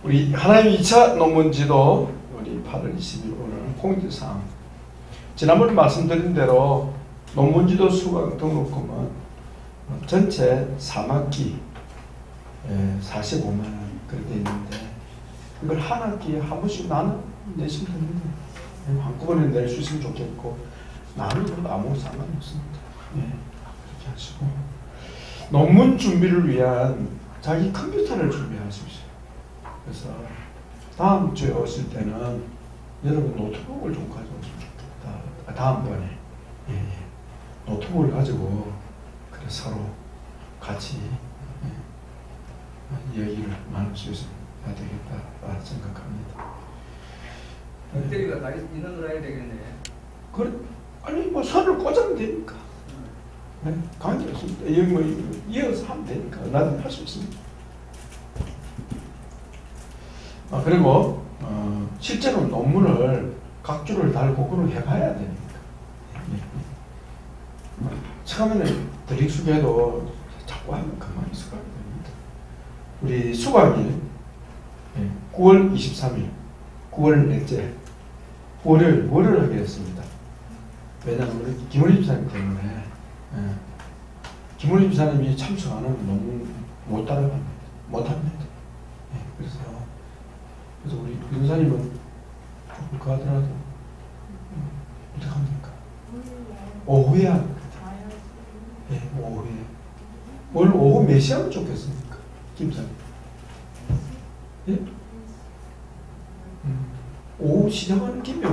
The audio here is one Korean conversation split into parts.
우리 하나님 2차 논문지도 우리 8월 20일 오늘 공지사항. 지난번에 말씀드린 대로 논문지도 수강 등록금은 전체 4학기 45만 원 그렇게 되어 있는데 이걸 한 학기에 한 번씩 나눠 내시면 됩니다. 한꺼번에 낼 수 있으면 좋겠고 나누어도 아무 상관없습니다. 그렇게 하시고 논문 준비를 위한 자기 컴퓨터를 준비하십시오. 그래서 다음 주에 오실 때는 여러분 노트북을 좀 가져오시면 좋겠다. 다음번에 노트북을 가지고 그래 서로 같이 얘기를 나눌 수 있어야 되겠다 생각합니다. 배터리가 다 인원으로 해야 되겠네. 그래, 아니 뭐 선을 꽂으면 되니까. 관계없습니다. 여기 뭐 이어서 하면 되니까 나도 할 수 있습니다. 그리고 실제로 논문을 각 줄을 달고 그걸 해봐야 되니까. 처음에는 들이숙해도 자꾸 하면 금방 수강이 됩니다. 우리 수강일 9월 23일 9월 넷째 월요일 하게 했습니다. 왜냐하면 우리 김원희 집사님 때문에 김원희 집사님이 참석 안 하면 논문 못 따라갑니다. 못합니다. 그래서 우리 윤사님은 조금 가더라도 어떻게 합니까? 오후에 합니다. 오후에. 오늘 오후 몇 시 하면 좋겠습니까? 김사님. 예? 오후 시작하는 김에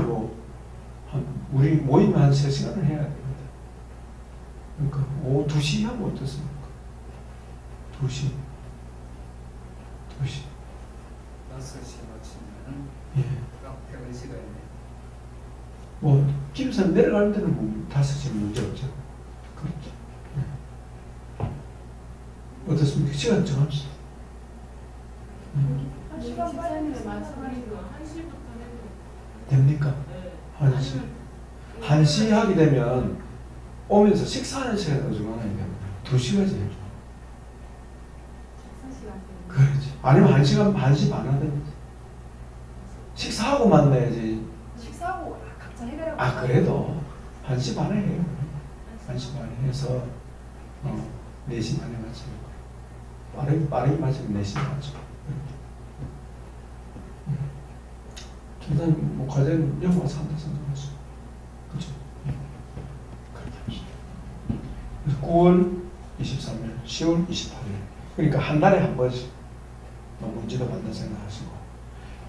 우리 모임 한 3시간을 해야 됩니다. 그러니까 오후 2시 하면 어떻습니까? 2시. 6시 마치면 딱 퇴근 시간이네. 뭐 김사님 내려가는 데는 뭐 5시면 문제 없죠. 그렇죠. 어떻습니까? 시간 정합시다. 1시간 빨리 말씀하시고 1시부터 됩니까? 1시. 1시 하게 되면 오면서 식사하는 시간도 좀 많아야 돼요. 2시가 제일 좋아. 그렇지. 아니면 1시간, 1시 반 하든지. 식사하고 만나야지. 식사하고 각자 해결하고. 그래도 1시 반에 해요. 1시 반에 해서 4시 반에 마치고. 빠르게 마치면 4시 마치고. 일단 뭐 과제는 영어 와서 한다 생각하시죠. 그렇죠? 그렇게 합시다. 그래서 9월 23일, 10월 28일. 그러니까 한 달에 한 번씩 논문지도 받는다 생각하시고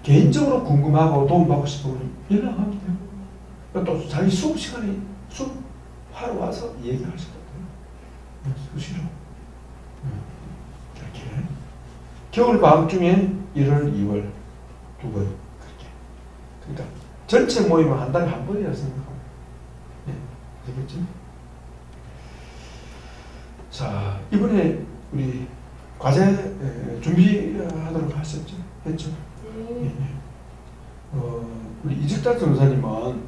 개인적으로 궁금하고 도움받고 싶으면 연락하면 돼요. 또 자기 수업 시간에 수업하러 와서 얘기하셔도 돼요. 수시로. 이렇게. 겨울방학 중에 1월, 2월 두 번. 그러니까 전체 모임은 한 달에 한 번이라 생각합니다. 되겠죠? 자, 이번에 우리 과제 준비하도록 하셨죠? 했죠? 네. 우리 이직달 전사님은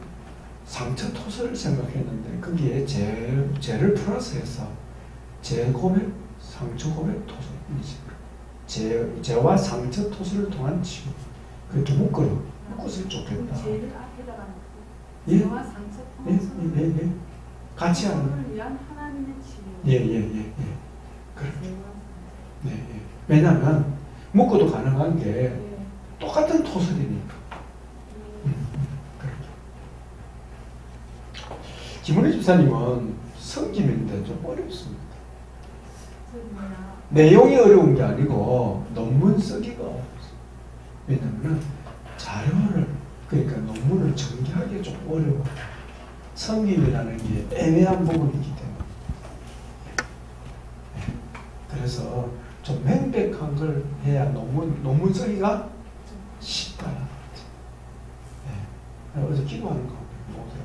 상처 토설을 생각했는데 거기에 죄를 플러스 해서 죄 고백, 상처 고백, 토설. 죄와 상처 토설을 통한 치유. 그 두 묶어로 묶었으면 좋겠다. 죄를 앞에다가 예? 죄와 상처 통해서 같이 하는. 서로를 위한 하나님의 치유. 예. 그렇게. 왜냐하면 묶어도 가능한 게 똑같은 토설이니까. 그렇게. 김은희 집사님은 성김인데 좀 어렵습니다. 내용이 어려운 게 아니고 논문 쓰기가 어렵습니다. 왜냐하면 자료를 그러니까 논문을 전개하기 좀 어려워. 성김이라는 게 애매한 부분이기 때문에. 그래서 좀 명백한 걸 해야 논문 쓰기가 쉽다. 어제 기도하는 거 못해요.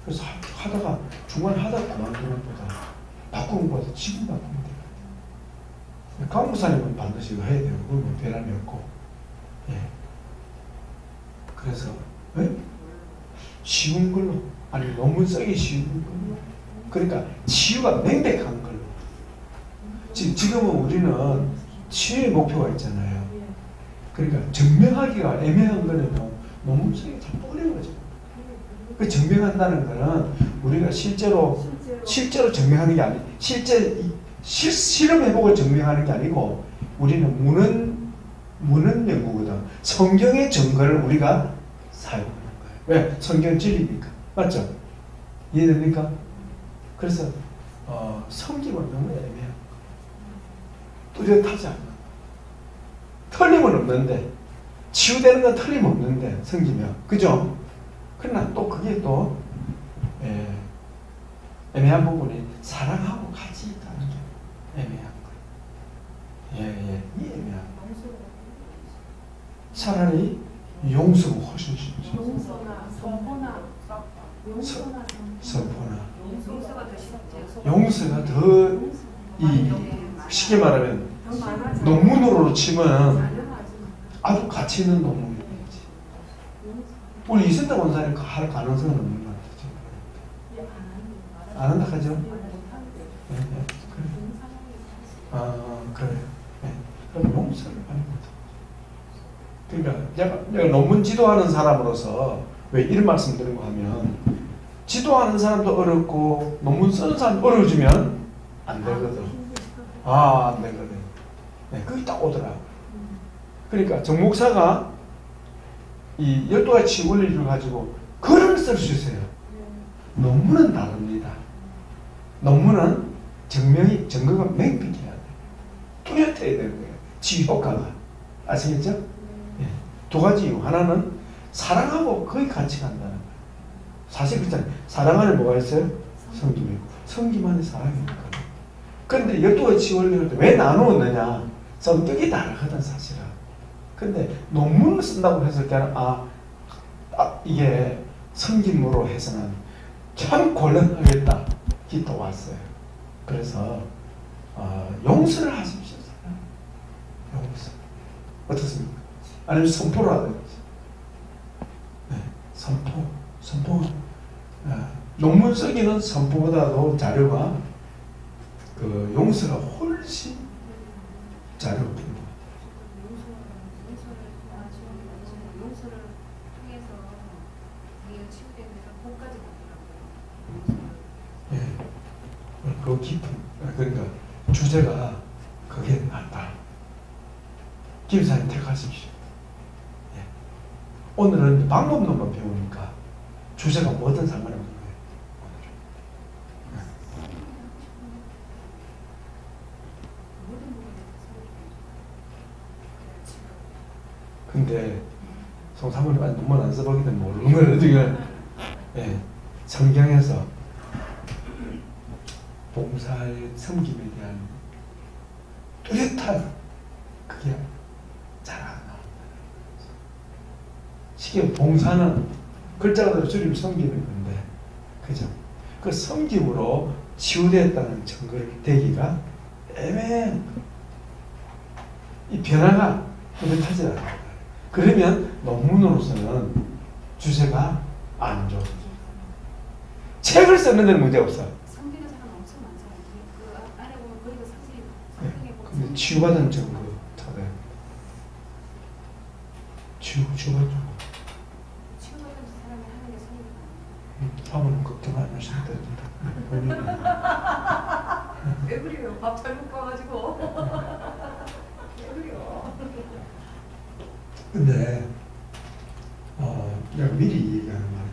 그래서 하다가 중간에 하다가 그만두는 것보다 바꾸는 것보다 지금 바꾸면 돼요. 강무사님은 반드시 이거 해야 돼요. 그건 변함이 없고. 그래서 쉬운 걸로 아니 논문 쓰기 쉬운 걸로 그러니까 치유가 명백한 걸로 지금은 우리는 치유의 목표가 있잖아요. 그러니까 증명하기가 애매한 거는 논문성이 자꾸 어려운 거죠. 그 증명한다는 거는 우리가 실제로 증명하는 게 아니고 실험해보고 증명하는 게 아니고 우리는 문헌 연구거든. 성경의 증거를 우리가 사용하는 거예요. 왜? 성경 진리니까. 맞죠? 이해됩니까? 그래서 성경은 너무 애매해요. 뚜렷하지 않아. 틀림은 없는데 치유되는 건 틀림없는데 성기면. 그죠? 그러나 또 그게 또 애매한 부분이 사랑하고 같이 있다는 게 애매한 거예요. 이 애매한 거. 차라리 용서가 훨씬 쉽죠. 용서나 선포나 용서가 더 쉽게 말하면 논문으로 치면 아주 가치 있는 논문이지. 우리 이순덕 원사님 할 가능성은 없는 것 같아요. 안 한다 하죠? 네, 그래. 그래요. 네. 그럼 용서를 하는 거죠. 그러니까 내가 논문 지도하는 사람으로서 왜 이런 말씀 드리고 하면 지도하는 사람도 어렵고 논문 쓰는 사람도 어려워지면 안 되거든. 안 되거든. 네, 그게 딱 오더라. 그러니까 정 목사가 이 12가지 치유 원리를 가지고 글을 쓸 수 있어요. 논문은 다릅니다. 논문은 증거가 명백해야 돼. 뚜렷해야 되는 거예요. 치유 효과가. 아시겠죠? 네. 두 가지 이유. 하나는 사랑하고 거의 같이 간다는 거예요. 사실 그렇잖아요. 사랑 안에 뭐가 있어요? 성김이 있고. 성김 안에 사랑이 있거든요. 그런데 12가지 치유 원리를 왜 나누었느냐? 성격이 다르거든 사실은. 근데 논문을 쓴다고 해서 그냥 이게 성김으로 해서는 참 곤란하겠다. 기도 왔어요. 그래서 용서를 하십시오. 용서. 어떻습니까? 아니면 선포를 하든지. 네, 선포. 논문 쓰기는 선포보다도 자료가 그 용서가 훨씬 자료가 풍부. 용서를 통해서 자기가 치유되는 복까지 받더라고요. 예, 그 깊은 그러니까 주제가 그게 낫다. 김사님 택하십시오. 예. 오늘은 방법론만 배우니까 주제가 뭐든 상관없는 거예요. 근데 성사모님 아직 논문 안 써보기 때문에 모르는 거예요. 지금 성경에서 봉사의 섬김에 대한 뚜렷한 그게 잘 안 나온다. 쉽게 봉사는 글자 그대로 줄이면 섬기는 건데, 그죠? 그 섬김으로 치유됐다는 증거를 대기가 애매해. 이 변화가 뚜렷하지 않아요. 그러면 논문으로서는 주제가 안 좋아. 책을 쓰는 데는 문제 없어. 성비가 잘 엄청 많잖아요. 그 안에 보면 거기가 사실 네. 근데 치유받은 증거 찾아요. 치유받은 사람이 하는 게 성비가 사모님 걱정 안 하셔도 됩니다. 왜 그래요? 밥 잘못 봐가지고. 왜 그래요? 근데 내가 미리 얘기하는 말이에요.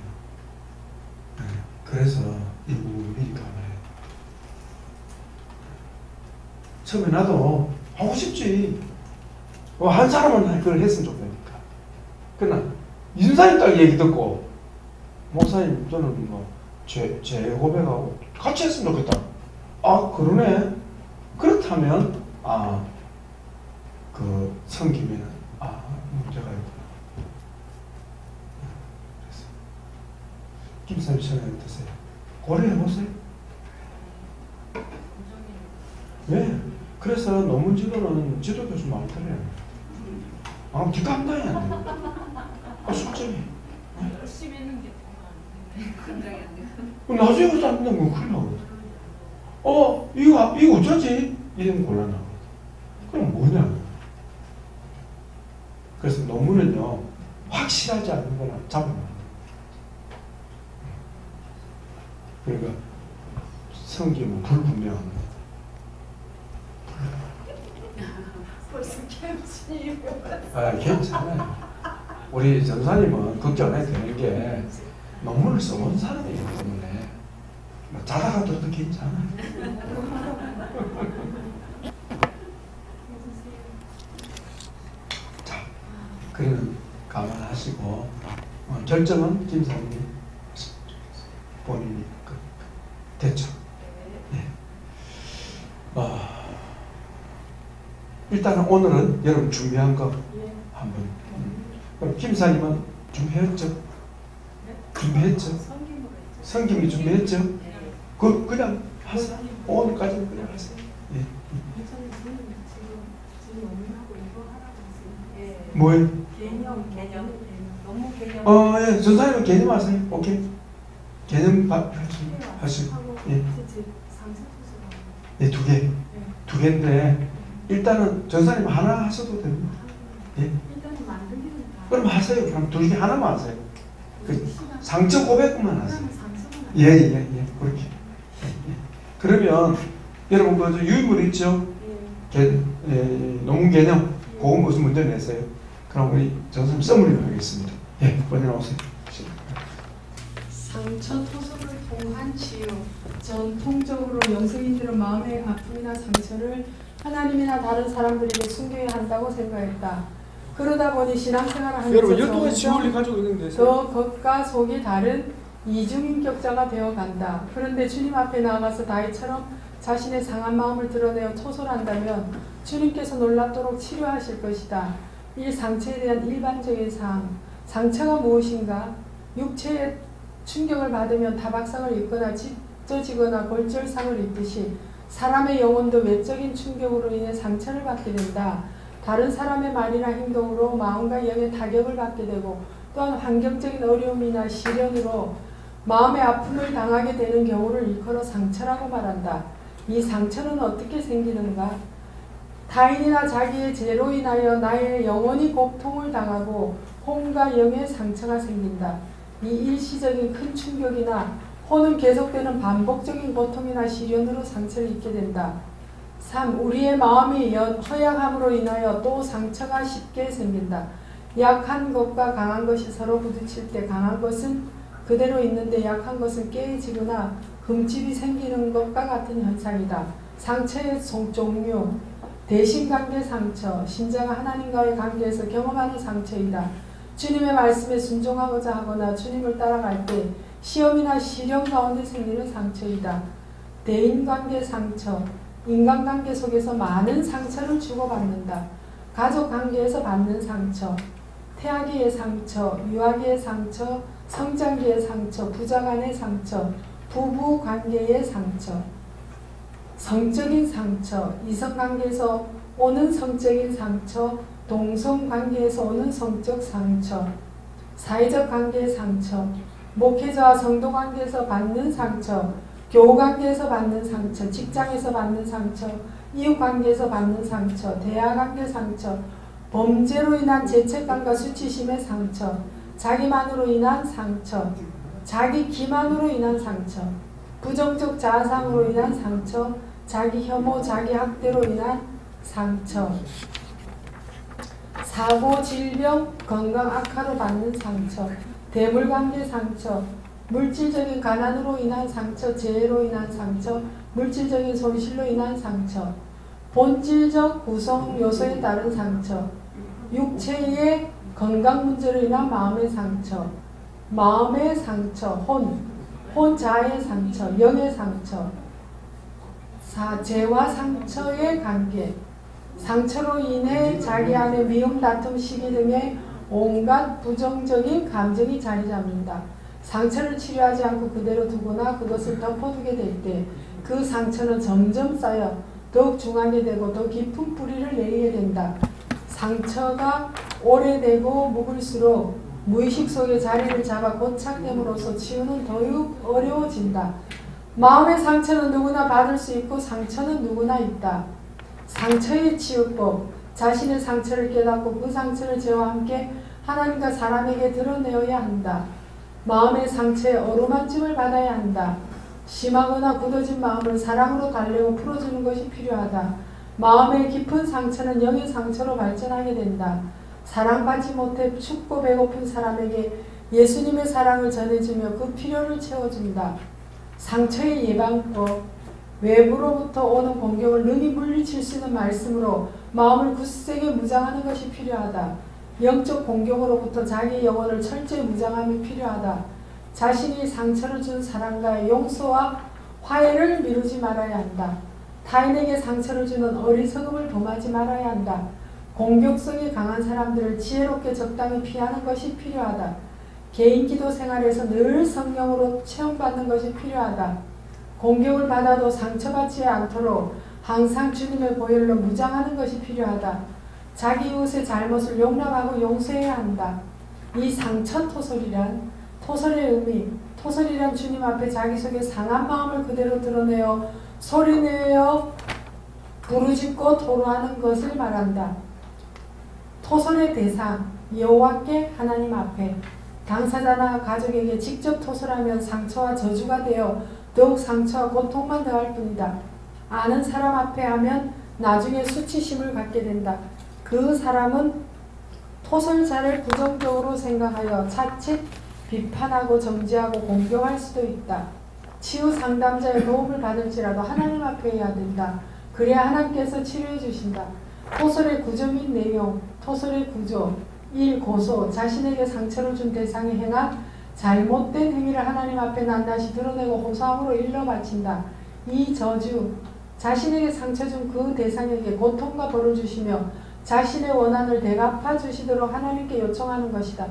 네. 그래서 이 부분 미리 가봐요. 처음에 나도 하고 싶지. 한 사람은 그걸 했으면 좋겠니까. 그러나 이순사님 딱 얘기 듣고 목사님 저는 제 고백하고 같이 했으면 좋겠다. 그러네. 그렇다면 그 성김에는 문제가 있구나. 그래서 김사님 생각이 어떠세요? 고려해보세요. 왜? 그래서 논문 지도는 지도교수 많더래요. 뒷감당이 안 돼. 솔직히. 열심히 했는데 감당이 안 돼. 나중에 그것도 안 되면 큰일 나거든. 이거 어쩌지? 이러면 곤란하거든. 그럼 뭐냐? 그래서 논문은요 확실하지 않은 거나 잡으면 안 돼요. 그러니까 성경은 불분명한 거. 벌써 캠치. 아, 괜찮아요. 우리 전사님은 걱정 안 해도 되는 게 논문을 써본 사람이기 때문에 자다가 들어도 괜찮아요. 자, 그러면 감안하시고 결정은 김사님이 본인이 됐죠. 네. 일단은 오늘은 여러분 준비한 거 한번. 그럼 김사님은 준비했죠? 준비했죠? 성경이 준비했죠? 그냥 하세요. 오늘까지는 그냥 하세요. 예. 뭐예요? 개념. 너무 개념. 예. 전사님은 개념 하세요. 오케이. 개념 하시고. 예. 예, 2개. 2개인데 일단은 전사님 하나 하셔도 됩니다. 예. 그럼 하세요. 그럼 2개 하나만 하세요. 그 상처 고백만 하세요. 예. 그렇게. 예. 그러면 여러분 그 유인물 있죠? 논문 개념. 그거 무슨 문제 내세요? 그럼 우리 전사님 써물림 하겠습니다. 예, 먼저 나오세요. 상처 토속을 통한 치유. 전통적으로 영성인들은 마음의 아픔이나 상처를 하나님이나 다른 사람들에게 숨겨야 한다고 생각했다. 그러다 보니 신앙생활을 하면서 점점 더 겉과 속이 다른 이중인격자가 되어간다. 그런데 주님 앞에 나아가서 다윗처럼 자신의 상한 마음을 드러내어 토설한다면 주님께서 놀랍도록 치료하실 것이다. 이 상처에 대한 일반적인 사항. 상처가 무엇인가? 육체의 충격을 받으면 다박상을 입거나 찢어지거나 골절상을 입듯이 사람의 영혼도 외적인 충격으로 인해 상처를 받게 된다. 다른 사람의 말이나 행동으로 마음과 영의 타격을 받게 되고 또한 환경적인 어려움이나 시련으로 마음의 아픔을 당하게 되는 경우를 일컬어 상처라고 말한다. 이 상처는 어떻게 생기는가? 타인이나 자기의 죄로 인하여 나의 영혼이 고통을 당하고 혼과 영의 상처가 생긴다. 이 일시적인 큰 충격이나 혼은 계속되는 반복적인 고통이나 시련으로 상처를 입게 된다. 3. 우리의 마음이 허약함으로 인하여 또 상처가 쉽게 생긴다. 약한 것과 강한 것이 서로 부딪힐 때 강한 것은 그대로 있는데 약한 것은 깨지거나 흠집이 생기는 것과 같은 현상이다. 상처의 종류. 대신관계 상처. 신자가 하나님과의 관계에서 경험하는 상처이다. 주님의 말씀에 순종하고자 하거나 주님을 따라갈 때 시험이나 시련 가운데 생기는 상처이다. 대인관계 상처. 인간관계 속에서 많은 상처를 주고받는다. 가족관계에서 받는 상처, 태아기의 상처, 유아기의 상처, 성장기의 상처, 부자간의 상처, 부부관계의 상처, 성적인 상처, 이성관계에서 오는 성적인 상처, 동성관계에서 오는 성적 상처, 사회적 관계의 상처, 목회자와 성도관계에서 받는 상처, 교우관계에서 받는 상처, 직장에서 받는 상처, 이웃관계에서 받는 상처, 대화관계 상처, 범죄로 인한 죄책감과 수치심의 상처, 자기만으로 인한 상처, 자기 기만으로 인한 상처, 부정적 자아상으로 인한 상처, 자기 혐오, 자기 학대로 인한 상처, 사고, 질병, 건강 악화로 받는 상처, 대물관계 상처, 물질적인 가난으로 인한 상처, 재해로 인한 상처, 물질적인 손실로 인한 상처, 본질적 구성 요소에 따른 상처, 육체의 건강 문제로 인한 마음의 상처, 마음의 상처, 혼자의 상처, 영의 상처, 죄와 상처의 관계, 상처로 인해 자기 안에 미움, 다툼, 시기 등의 온갖 부정적인 감정이 자리 잡는다. 상처를 치료하지 않고 그대로 두거나 그것을 덮어두게 될 때 그 상처는 점점 쌓여 더욱 중하게 되고 더 깊은 뿌리를 내리게 된다. 상처가 오래되고 묵을수록 무의식 속에 자리를 잡아 고착됨으로써 치유는 더욱 어려워진다. 마음의 상처는 누구나 받을 수 있고 상처는 누구나 있다. 상처의 치유법. 자신의 상처를 깨닫고 그 상처를 죄와 함께 하나님과 사람에게 드러내어야 한다. 마음의 상처에 어루만짐을 받아야 한다. 심하거나 굳어진 마음을 사랑으로 달래고 풀어주는 것이 필요하다. 마음의 깊은 상처는 영의 상처로 발전하게 된다. 사랑받지 못해 춥고 배고픈 사람에게 예수님의 사랑을 전해주며 그 필요를 채워준다. 상처의 예방법, 외부로부터 오는 공격을 능히 물리칠 수 있는 말씀으로 마음을 굳세게 무장하는 것이 필요하다. 영적 공격으로부터 자기의 영혼을 철저히 무장함이 필요하다. 자신이 상처를 준 사람과의 용서와 화해를 미루지 말아야 한다. 타인에게 상처를 주는 어리석음을 범하지 말아야 한다. 공격성이 강한 사람들을 지혜롭게 적당히 피하는 것이 필요하다. 개인 기도 생활에서 늘 성령으로 체험받는 것이 필요하다. 공격을 받아도 상처받지 않도록 항상 주님의 보혈로 무장하는 것이 필요하다. 자기 이웃의 잘못을 용납하고 용서해야 한다. 이 상처 토설이란 토설의 의미, 토설이란 주님 앞에 자기 속의 상한 마음을 그대로 드러내어 소리내어 부르짖고 토로하는 것을 말한다. 토설의 대상, 여호와께 하나님 앞에 당사자나 가족에게 직접 토설하면 상처와 저주가 되어 더욱 상처와 고통만 더할 뿐이다. 아는 사람 앞에 하면 나중에 수치심을 갖게 된다. 그 사람은 토설자를 부정적으로 생각하여 자칫 비판하고 정죄하고 공격할 수도 있다. 치유 상담자의 도움을 받을지라도 하나님 앞에 해야 된다. 그래야 하나님께서 치료해 주신다. 토설의 구조 및 내용, 토설의 구조 1. 고소, 자신에게 상처를 준 대상이 행한 잘못된 행위를 하나님 앞에 낱낱이 드러내고 호소함으로 일러 바친다. 2. 저주, 자신에게 상처 준 그 대상에게 고통과 벌을 주시며 자신의 원한을 대갚아 주시도록 하나님께 요청하는 것이다.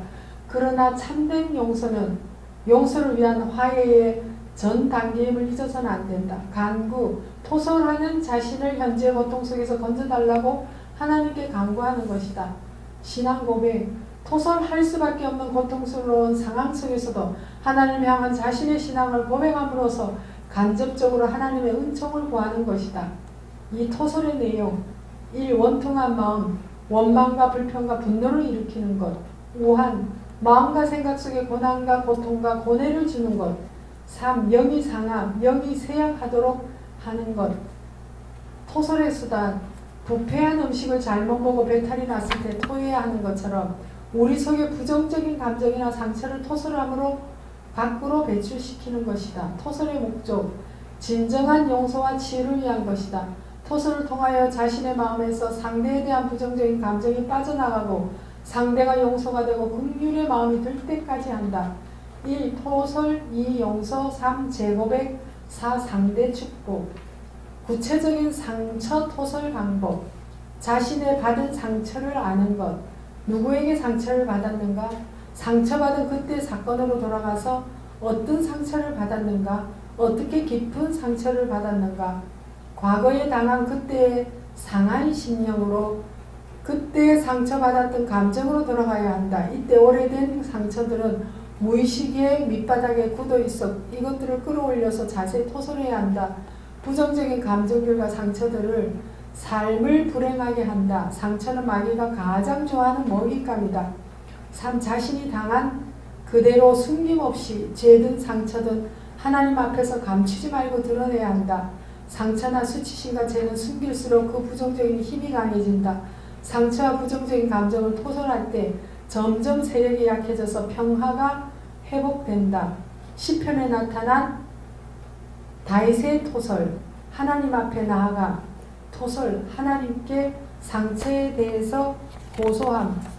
그러나 참된 용서는 용서를 위한 화해의 전 단계임을 잊어서는 안 된다. 간구, 토설하는 자신을 현재 고통 속에서 건져달라고 하나님께 간구하는 것이다. 신앙 고백, 토설할 수밖에 없는 고통스러운 상황 속에서도 하나님을 향한 자신의 신앙을 고백함으로써 간접적으로 하나님의 은총을 구하는 것이다. 이 토설의 내용 1. 원통한 마음, 원망과 불평과 분노를 일으키는 것. 오한, 마음과 생각 속에 고난과 고통과 고뇌를 주는 것. 3. 영이 상함, 영이 쇠약하도록 하는 것. 토설의 수단, 부패한 음식을 잘못 먹어 배탈이 났을 때 토해야 하는 것처럼 우리 속에 부정적인 감정이나 상처를 토설함으로 밖으로 배출시키는 것이다. 토설의 목적, 진정한 용서와 치유를 위한 것이다. 토설을 통하여 자신의 마음에서 상대에 대한 부정적인 감정이 빠져나가고 상대가 용서가 되고 긍휼의 마음이 들 때까지 한다. 1. 토설, 2. 용서, 3. 재고백, 4. 상대 축복. 구체적인 상처 토설 방법. 자신의 받은 상처를 아는 것. 누구에게 상처를 받았는가? 상처받은 그때 사건으로 돌아가서 어떤 상처를 받았는가? 어떻게 깊은 상처를 받았는가? 과거에 당한 그때의 상한 심령으로 그때 상처받았던 감정으로 돌아가야 한다. 이때 오래된 상처들은 무의식의 밑바닥에 굳어 있어 이것들을 끌어올려서 자세히 토설해야 한다. 부정적인 감정들과 상처들을 삶을 불행하게 한다. 상처는 마귀가 가장 좋아하는 먹잇감이다. 3. 자신이 당한 그대로 숨김없이 죄든 상처든 하나님 앞에서 감추지 말고 드러내야 한다. 상처나 수치심과 죄는 숨길수록 그 부정적인 힘이 강해진다. 상처와 부정적인 감정을 토설할 때 점점 세력이 약해져서 평화가 회복된다. 시편에 나타난 다윗의 토설, 하나님 앞에 나아가 토설, 하나님께 상처에 대해서 고소함.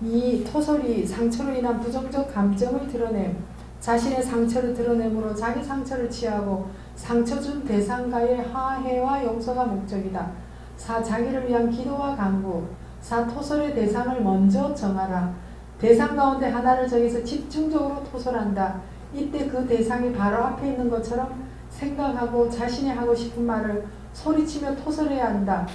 이 토설이 상처로 인한 부정적 감정을 드러냄, 자신의 상처를 드러내므로 자기 상처를 취하고 상처 준 대상과의 화해와 용서가 목적이다. 4. 자기를 위한 기도와 간구. 4. 토설의 대상을 먼저 정하라. 대상 가운데 하나를 정해서 집중적으로 토설한다. 이때 그 대상이 바로 앞에 있는 것처럼 생각하고 자신이 하고 싶은 말을 소리치며 토설해야 한다.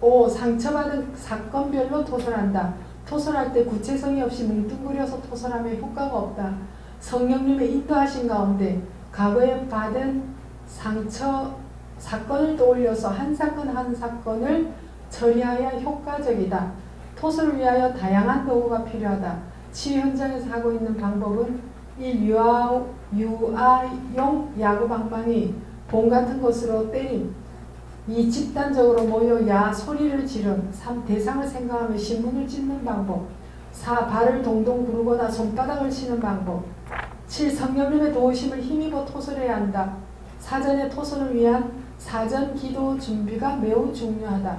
5. 상처받은 사건별로 토설한다. 토설할 때 구체성이 없이 뭉뚱그려서 토설하면 효과가 없다. 성령님의 인도하신 가운데 과거에 받은 상처 사건을 떠올려서 한 사건 한 사건을 처리하여 효과적이다. 토설을 위하여 다양한 도구가 필요하다. 치유 현장에서 하고 있는 방법은 1. 유아용 야구 방망이, 봉 같은 것으로 때림. 2. 집단적으로 모여 소리를 지름. 3. 대상을 생각하며 신문을 찢는 방법. 4. 발을 동동 구르거나 손바닥을 치는 방법. 7. 성령님의 도우심을 힘입어 토설해야 한다. 사전의 토설을 위한 사전 기도 준비가 매우 중요하다.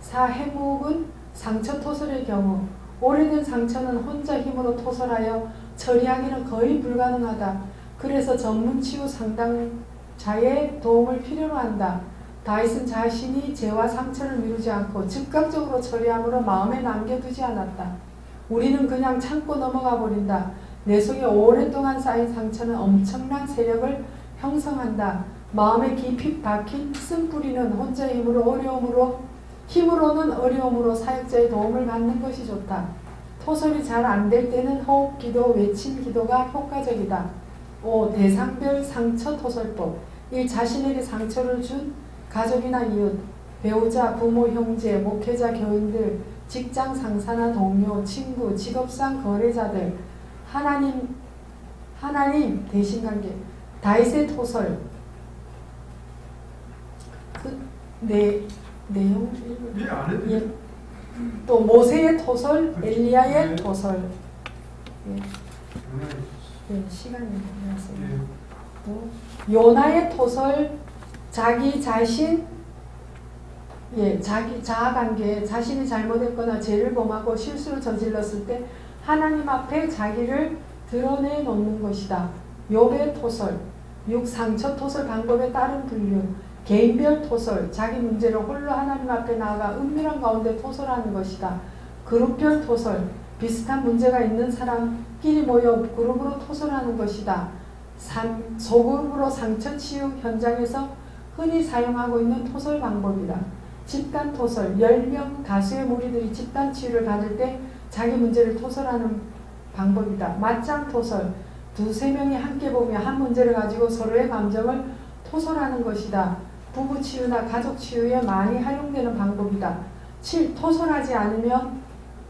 4. 해묵은 상처 토설의 경우 오래된 상처는 혼자 힘으로 토설하여 처리하기는 거의 불가능하다. 그래서 전문 치유 상담자의 도움을 필요로 한다. 다윗은 자신이 죄와 상처를 미루지 않고 즉각적으로 처리함으로 마음에 남겨두지 않았다. 우리는 그냥 참고 넘어가 버린다. 내 속에 오랫동안 쌓인 상처는 엄청난 세력을 형성한다. 마음에 깊이 박힌 쓴뿌리는 혼자 힘으로는 어려움으로 사역자의 도움을 받는 것이 좋다. 토설이 잘 안 될 때는 호흡 기도, 외침 기도가 효과적이다. 5. 대상별 상처 토설법. 1. 자신에게 상처를 준 가족이나 이웃, 배우자, 부모, 형제, 목회자, 교인들, 직장 상사나 동료, 친구, 직업상 거래자들, 하나님 대신관계. 다윗의 토설. 내용 예. 또 모세의 토설, 엘리야의 토설. 예. 시간이 많았어요. 또 요나의 토설, 자기 자신, 자기 자아관계, 자신이 잘못했거나 죄를 범하고 실수를 저질렀을 때 하나님 앞에 자기를 드러내 놓는 것이다. 욥의 토설, 6. 상처 토설 방법에 따른 분류. 개인별 토설, 자기 문제를 홀로 하나님 앞에 나아가 은밀한 가운데 토설하는 것이다. 그룹별 토설, 비슷한 문제가 있는 사람끼리 모여 그룹으로 토설하는 것이다. 3. 소그룹으로 상처 치유 현장에서 흔히 사용하고 있는 토설 방법이다. 집단 토설, 10명 다수의 무리들이 집단 치유를 받을 때 자기 문제를 토설하는 방법이다. 맞짱 토설, 2-3명이 함께 보며 한 문제를 가지고 서로의 감정을 토설하는 것이다. 부부 치유나 가족 치유에 많이 활용되는 방법이다. 7. 토설하지 않으면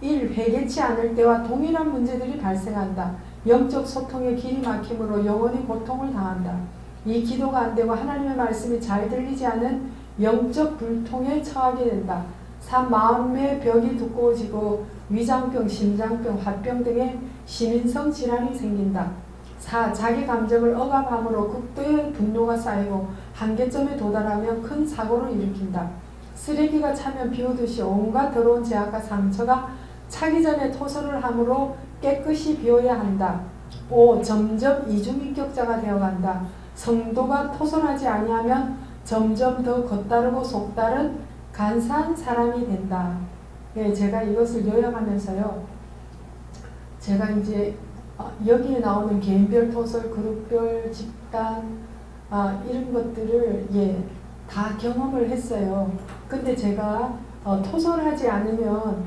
1. 회개치 않을 때와 동일한 문제들이 발생한다. 영적 소통의 길이 막힘으로 영원히 고통을 당한다. 2. 기도가 안되고 하나님의 말씀이 잘 들리지 않은 영적 불통에 처하게 된다. 3. 마음의 벽이 두꺼워지고 위장병, 심장병, 화병 등의 시민성 질환이 생긴다. 4. 자기 감정을 억압함으로 극도의 분노가 쌓이고 한계점에 도달하며 큰 사고를 일으킨다. 쓰레기가 차면 비오듯이 온갖 더러운 죄악과 상처가 차기 전에 토설을 함으로 깨끗이 비워야 한다. 5. 점점 이중인격자가 되어간다. 성도가 토설하지 아니하면 점점 더 겉다르고 속다른 간사한 사람이 된다. 제가 이것을 요약하면서요. 제가 이제 여기에 나오는 개인별 토설, 그룹별, 집단 이런 것들을 다 경험을 했어요. 근데 제가 토설하지 않으면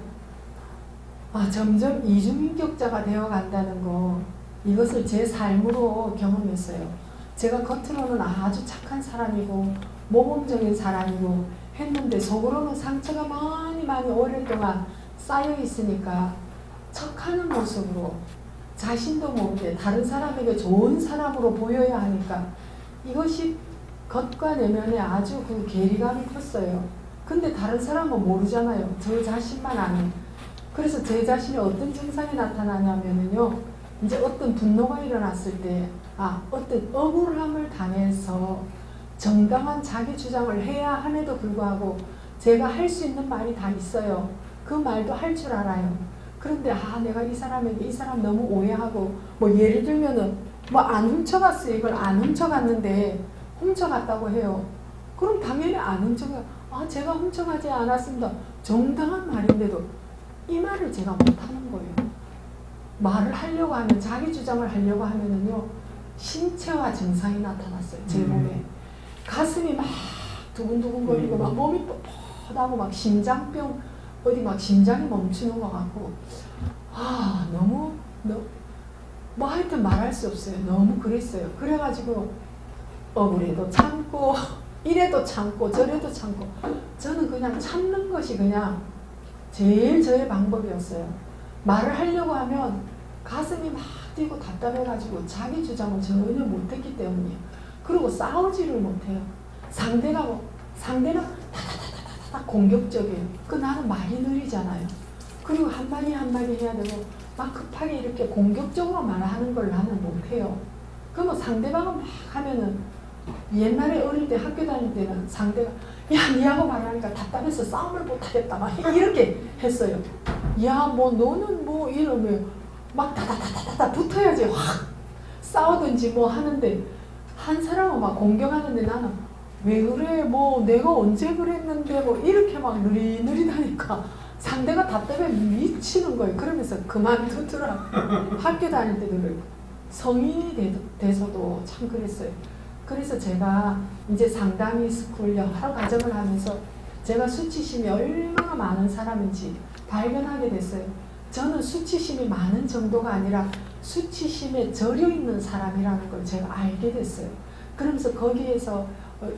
점점 이중인격자가 되어간다는 거, 이것을 제 삶으로 경험했어요. 제가 겉으로는 아주 착한 사람이고 모범적인 사람이고 했는데 속으로는 상처가 많이 오랫동안 쌓여 있으니까 척하는 모습으로 자신도 모르게 다른 사람에게 좋은 사람으로 보여야 하니까 이것이 겉과 내면에 아주 그 괴리감이 컸어요. 근데 다른 사람은 모르잖아요. 저 자신만 아는. 그래서 제 자신이 어떤 증상이 나타나냐면요. 이제 어떤 분노가 일어났을 때 어떤 억울함을 당해서 정당한 자기 주장을 해야 함에도 불구하고 제가 할 수 있는 말이 다 있어요. 그 말도 할 줄 알아요. 그런데 내가 이 사람에게 이 사람 너무 오해하고 예를 들면은 안 훔쳐갔어요. 이걸 안 훔쳐갔는데 훔쳐갔다고 해요. 그럼 당연히 안 훔쳐가. 제가 훔쳐가지 않았습니다. 정당한 말인데도 이 말을 제가 못하는 거예요. 말을 하려고 하면 자기 주장을 하려고 하면은요 신체화 증상이 나타났어요. 제 몸에 가슴이 막 두근두근거리고 막 몸이 뻣뻣하고 막 심장병 어디 막 심장이 멈추는 것 같고 너무 하여튼 말할 수 없어요. 너무 그랬어요. 그래가지고 억울해도 참고 이래도 참고 저래도 참고 저는 그냥 참는 것이 그냥 제일 저의 방법이었어요. 말을 하려고 하면 가슴이 막 뛰고 답답해가지고 자기 주장을 전혀 못했기 때문이에요. 그리고 싸우지를 못해요. 상대는 다다다다다 공격적이에요. 나는 말이 느리잖아요. 그리고 한마디 한마디 해야 되고 막 급하게 이렇게 공격적으로 말하는 걸 나는 못해요. 그러면 상대방은 막 하면은 옛날에 어릴 때 학교 다닐 때는 상대가 야 니하고 말하니까 답답해서 싸움을 못하겠다 막 이렇게 했어요. 야 뭐 너는 뭐 이러면 막 다다다다다 붙어야지 확 싸우든지 뭐 하는데 한 사람은 막 공격하는데 나는 왜 그래 뭐 내가 언제 그랬는데 뭐 이렇게 막 느릿느릿하니까 상대가 답답해 미치는 거예요. 그러면서 그만두더라. 학교 다닐 때도 그렇고 성인이 돼서도 참 그랬어요. 그래서 제가 이제 상담이 스쿨 여러 과정을 하면서 제가 수치심이 얼마나 많은 사람인지 발견하게 됐어요. 저는 수치심이 많은 정도가 아니라 수치심에 절여 있는 사람이라는 걸 제가 알게 됐어요. 그러면서 거기에서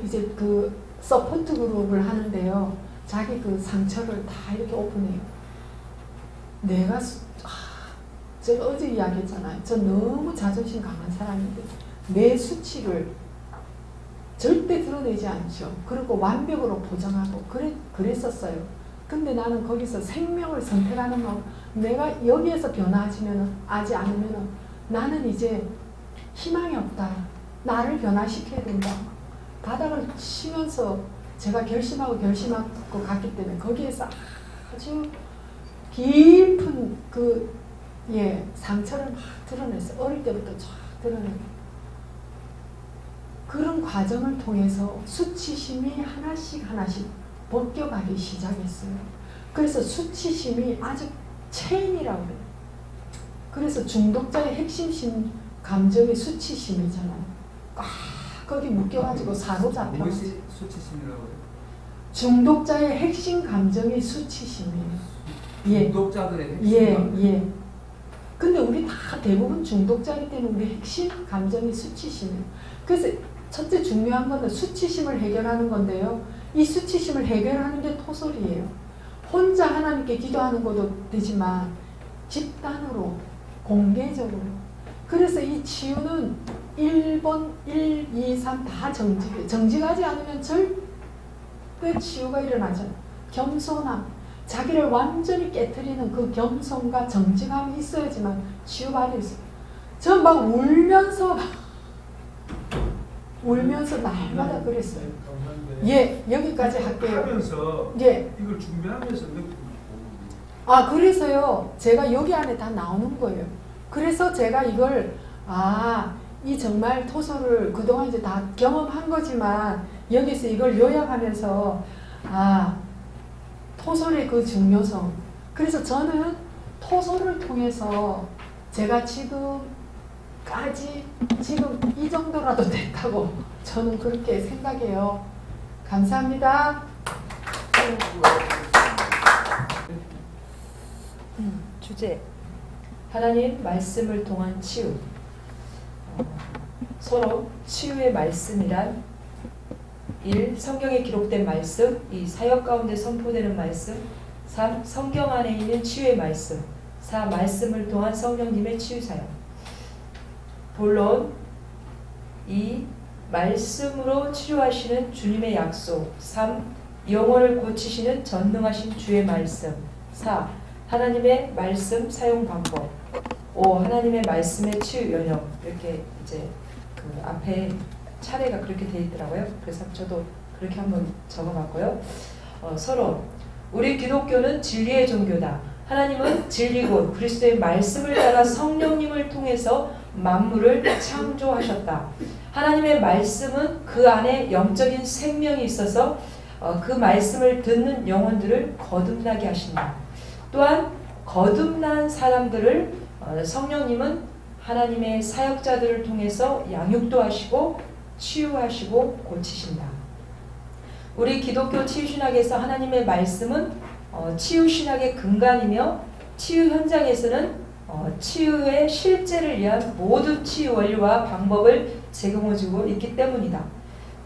이제 그 서포트 그룹을 하는데요. 자기 그 상처를 다 이렇게 오픈해요. 제가 어제 이야기했잖아요. 저 너무 자존심 강한 사람인데 내 수치를 절대 드러내지 않죠. 그리고 완벽으로 보정하고 그랬었어요. 근데 나는 거기서 생명을 선택하는 거 내가 여기에서 변하지 않으면 나는 이제 희망이 없다. 나를 변화시켜야 된다. 바닥을 치면서 제가 결심하고 갔기 때문에 거기에서 아주 깊은 상처를 막 드러냈어요. 어릴 때부터 쫙 드러내고. 그런 과정을 통해서 수치심이 하나씩 벗겨가기 시작했어요. 그래서 수치심이 아주 체인이라고 해요. 그래서 중독자의 핵심 감정이 수치심이잖아요. 꽉 거기 묶여가지고 사로잡혀. 무엇이 수치심이라고 해요? 중독자의 핵심 감정이 수치심이에요. 중독자들의 핵심 감정? 예. 근데 우리 다 대부분 중독자이기 때문에 우리 핵심 감정이 수치심이에요. 그래서 첫째 중요한 거는 수치심을 해결하는 건데요. 이 수치심을 해결하는 게 토설이에요. 혼자 하나님께 기도하는 것도 되지만 집단으로 공개적으로. 그래서 이 치유는 1번, 1, 2, 3 다 정직해요. 정직하지 않으면 절대 치유가 일어나지 않아요. 겸손함, 자기를 완전히 깨트리는 그 겸손과 정직함이 있어야지만 치유받을 수 있어요. 저 막 울면서 날마다 그랬어요. 예, 여기까지 할게요. 하면서 예. 이걸 준비하면서 느끼는 그래서요. 제가 여기 안에 다 나오는 거예요. 그래서 제가 이걸 이 정말 토설을 그동안 이제 다 경험한 거지만 여기서 이걸 요약하면서 토설의 그 중요성. 그래서 저는 토설을 통해서 제가 지금 이 정도라도 됐다고 저는 그렇게 생각해요. 감사합니다. 주제 하나님 말씀을 통한 치유. 서로 치유의 말씀이란 1. 성경에 기록된 말씀. 2. 사역 가운데 선포되는 말씀. 3. 성경 안에 있는 치유의 말씀. 4. 말씀을 통한 성령님의 치유 사역. 본론. 2. 말씀으로 치료하시는 주님의 약속. 3. 영혼을 고치시는 전능하신 주의 말씀. 4. 하나님의 말씀 사용 방법. 5. 하나님의 말씀의 치유 연역. 이렇게 이제 그 앞에 차례가 그렇게 돼 있더라고요. 그래서 저도 그렇게 한번 적어봤고요. 서로 우리 기독교는 진리의 종교다. 하나님은 진리고 그리스도의 말씀을 따라 성령님을 통해서 만물을 창조하셨다. 하나님의 말씀은 그 안에 영적인 생명이 있어서 그 말씀을 듣는 영혼들을 거듭나게 하신다. 또한 거듭난 사람들을 성령님은 하나님의 사역자들을 통해서 양육도 하시고 치유하시고 고치신다. 우리 기독교 치유신학에서 하나님의 말씀은 치유신학의 근간이며 치유 현장에서는 치유의 실제를 위한 모든 치유 원리와 방법을 제공해주고 있기 때문이다.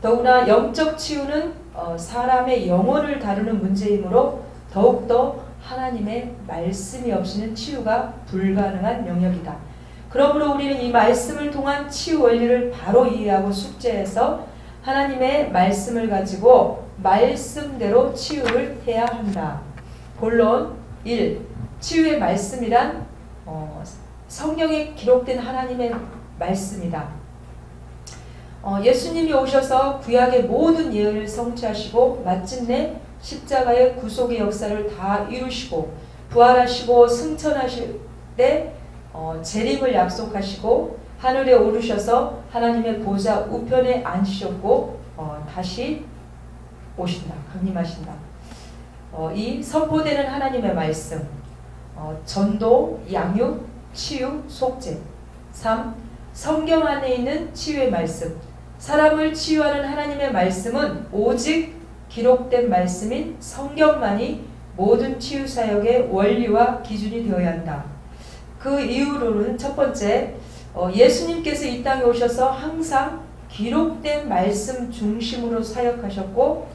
더구나 영적 치유는 사람의 영혼을 다루는 문제이므로 더욱더 하나님의 말씀이 없이는 치유가 불가능한 영역이다. 그러므로 우리는 이 말씀을 통한 치유 원리를 바로 이해하고 숙지해서 하나님의 말씀을 가지고 말씀대로 치유를 해야 한다. 본론 1. 치유의 말씀이란 성경에 기록된 하나님의 말씀이다. 예수님이 오셔서 구약의 모든 예언을 성취하시고 마침내 십자가의 구속의 역사를 다 이루시고 부활하시고 승천하실 때 재림을 약속하시고 하늘에 오르셔서 하나님의 보좌 우편에 앉으셨고 다시 오신다. 강림하신다. 이 선포되는 하나님의 말씀 전도, 양육, 치유, 속죄. 3. 성경 안에 있는 치유의 말씀. 사람을 치유하는 하나님의 말씀은 오직 기록된 말씀인 성경만이 모든 치유 사역의 원리와 기준이 되어야 한다. 그 이유로는 첫 번째, 예수님께서 이 땅에 오셔서 항상 기록된 말씀 중심으로 사역하셨고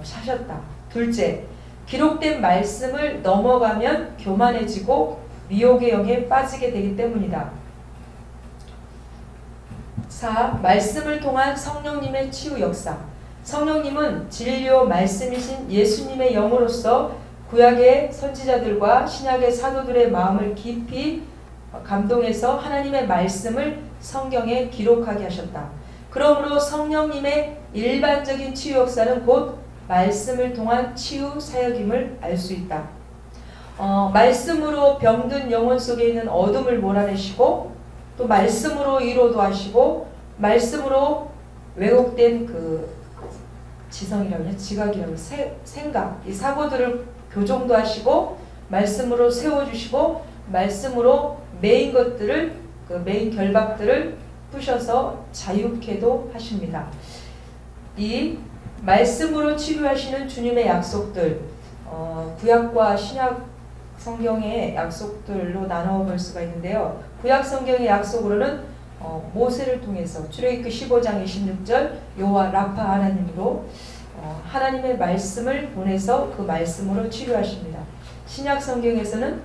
사셨다. 둘째, 기록된 말씀을 넘어가면 교만해지고 미혹의 영에 빠지게 되기 때문이다. 4. 말씀을 통한 성령님의 치유 역사. 성령님은 진리요 말씀이신 예수님의 영으로서 구약의 선지자들과 신약의 사도들의 마음을 깊이 감동해서 하나님의 말씀을 성경에 기록하게 하셨다. 그러므로 성령님의 일반적인 치유 역사는 곧 말씀을 통한 치유 사역임을 알 수 있다. 말씀으로 병든 영혼 속에 있는 어둠을 몰아내시고 또 말씀으로 위로도 하시고 말씀으로 왜곡된 그 지성이라고 지각이라고 생각, 이 사고들을 교정도 하시고 말씀으로 세워주시고 말씀으로 메인 것들을 그 메인 결박들을 푸셔서 자유케도 하십니다. 이 말씀으로 치유하시는 주님의 약속들 구약과 신약 성경의 약속들로 나누어 볼 수가 있는데요. 구약 성경의 약속으로는 모세를 통해서 출애굽기 15장 26절 여호와 라파 하나님으로 하나님의 말씀을 보내서 그 말씀으로 치료하십니다. 신약 성경에서는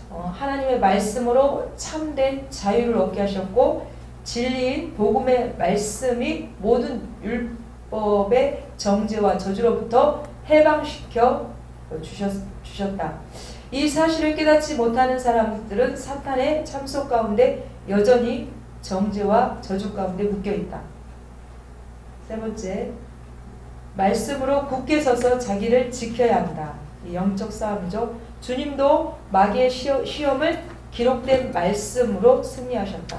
하나님의 말씀으로 참된 자유를 얻게 하셨고 진리인 복음의 말씀이 모든 율법의 정죄와 저주로부터 해방시켜 주셨다. 이 사실을 깨닫지 못하는 사람들은 사탄의 참속 가운데 여전히 정죄와 저주 가운데 묶여있다. 세 번째, 말씀으로 굳게 서서 자기를 지켜야 한다. 이 영적 싸움이죠. 주님도 마귀의 시험을 기록된 말씀으로 승리하셨다.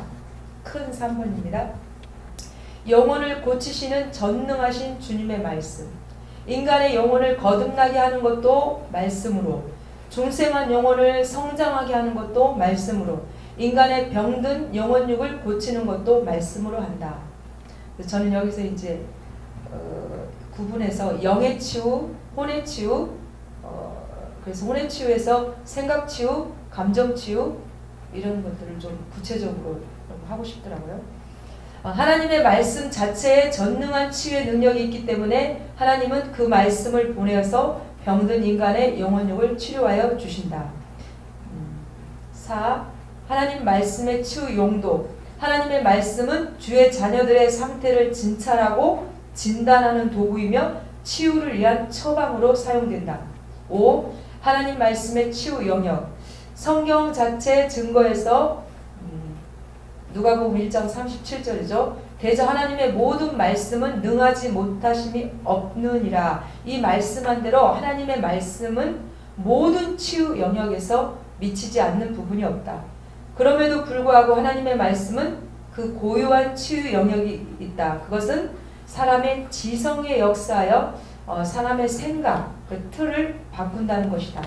큰 3번입니다. 영혼을 고치시는 전능하신 주님의 말씀. 인간의 영혼을 거듭나게 하는 것도 말씀으로, 중생한 영혼을 성장하게 하는 것도 말씀으로, 인간의 병든 영혼육을 고치는 것도 말씀으로 한다. 저는 여기서 이제 구분해서 영의 치유, 혼의 치유, 그래서 혼의 치유에서 생각 치유, 감정 치유 이런 것들을 좀 구체적으로 좀 하고 싶더라고요. 하나님의 말씀 자체에 전능한 치유의 능력이 있기 때문에 하나님은 그 말씀을 보내어서 병든 인간의 영혼육을 치료하여 주신다. 4. 하나님 말씀의 치유 용도. 하나님의 말씀은 주의 자녀들의 상태를 진찰하고 진단하는 도구이며 치유를 위한 처방으로 사용된다. 5. 하나님 말씀의 치유 영역. 성경 자체 증거에서 누가복음 1장 37절이죠. 대저 하나님의 모든 말씀은 능하지 못하심이 없느니라. 이 말씀한 대로 하나님의 말씀은 모든 치유 영역에서 미치지 않는 부분이 없다. 그럼에도 불구하고 하나님의 말씀은 그 고유한 치유 영역이 있다. 그것은 사람의 지성에 역사하여 사람의 생각, 그 틀을 바꾼다는 것이다.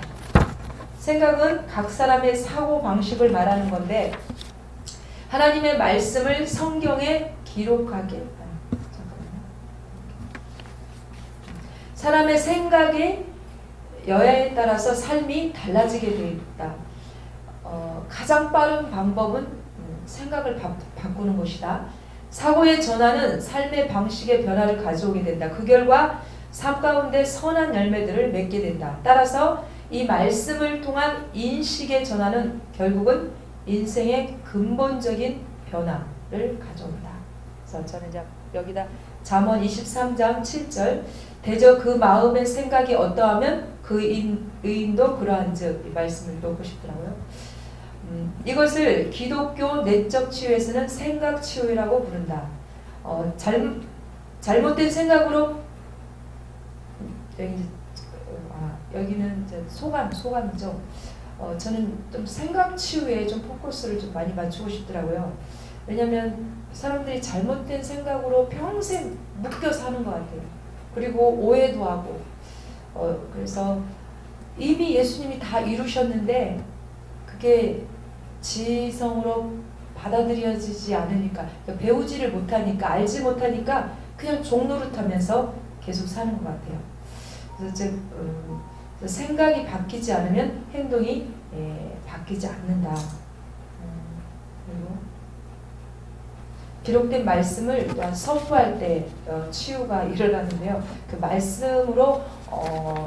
생각은 각 사람의 사고 방식을 말하는 건데 하나님의 말씀을 성경에 기록하게 사람의 생각의 여야에 따라서 삶이 달라지게 되어 있다. 가장 빠른 방법은 생각을 바꾸는 것이다. 사고의 전환은 삶의 방식의 변화를 가져오게 된다. 그 결과 삶 가운데 선한 열매들을 맺게 된다. 따라서 이 말씀을 통한 인식의 전환은 결국은 인생의 근본적인 변화를 가져온다. 그래서 저는 이제 여기다 잠언 23장 7절 대저 그 마음의 생각이 어떠하면 그 의인도 그러한즉 이 말씀을 놓고 싶더라고요. 이것을 기독교 내적 치유에서는 생각 치유라고 부른다. 잘못된 생각으로 여기는 이제 소감이죠. 저는 좀 생각 치유에 좀 포커스를 좀 많이 맞추고 싶더라고요. 왜냐하면 사람들이 잘못된 생각으로 평생 묶여 사는 것 같아요. 그리고 오해도 하고 그래서 이미 예수님이 다 이루셨는데 그게 지성으로 받아들여지지 않으니까 배우지를 못하니까 알지 못하니까 그냥 종노릇하면서 계속 사는 것 같아요. 그래서 생각이 바뀌지 않으면 행동이 바뀌지 않는다. 그리고 기록된 말씀을 또한 선포할 때 치유가 일어나는데요. 그 말씀으로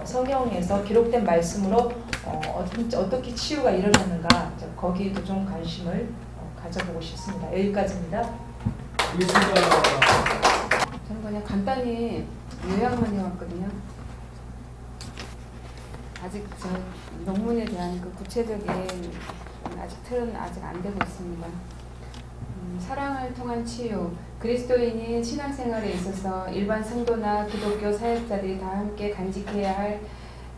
성경에서 기록된 말씀으로 어떻게 치유가 일어나는가 거기에도 좀 관심을 가져보고 싶습니다. 여기까지입니다. 저는 그냥 간단히 요약만 해왔거든요. 아직 저 논문에 대한 그 구체적인 틀은 아직 안 되고 있습니다. 사랑을 통한 치유. 그리스도인이 신앙생활에 있어서 일반 성도나 기독교 사역자들이 다 함께 간직해야 할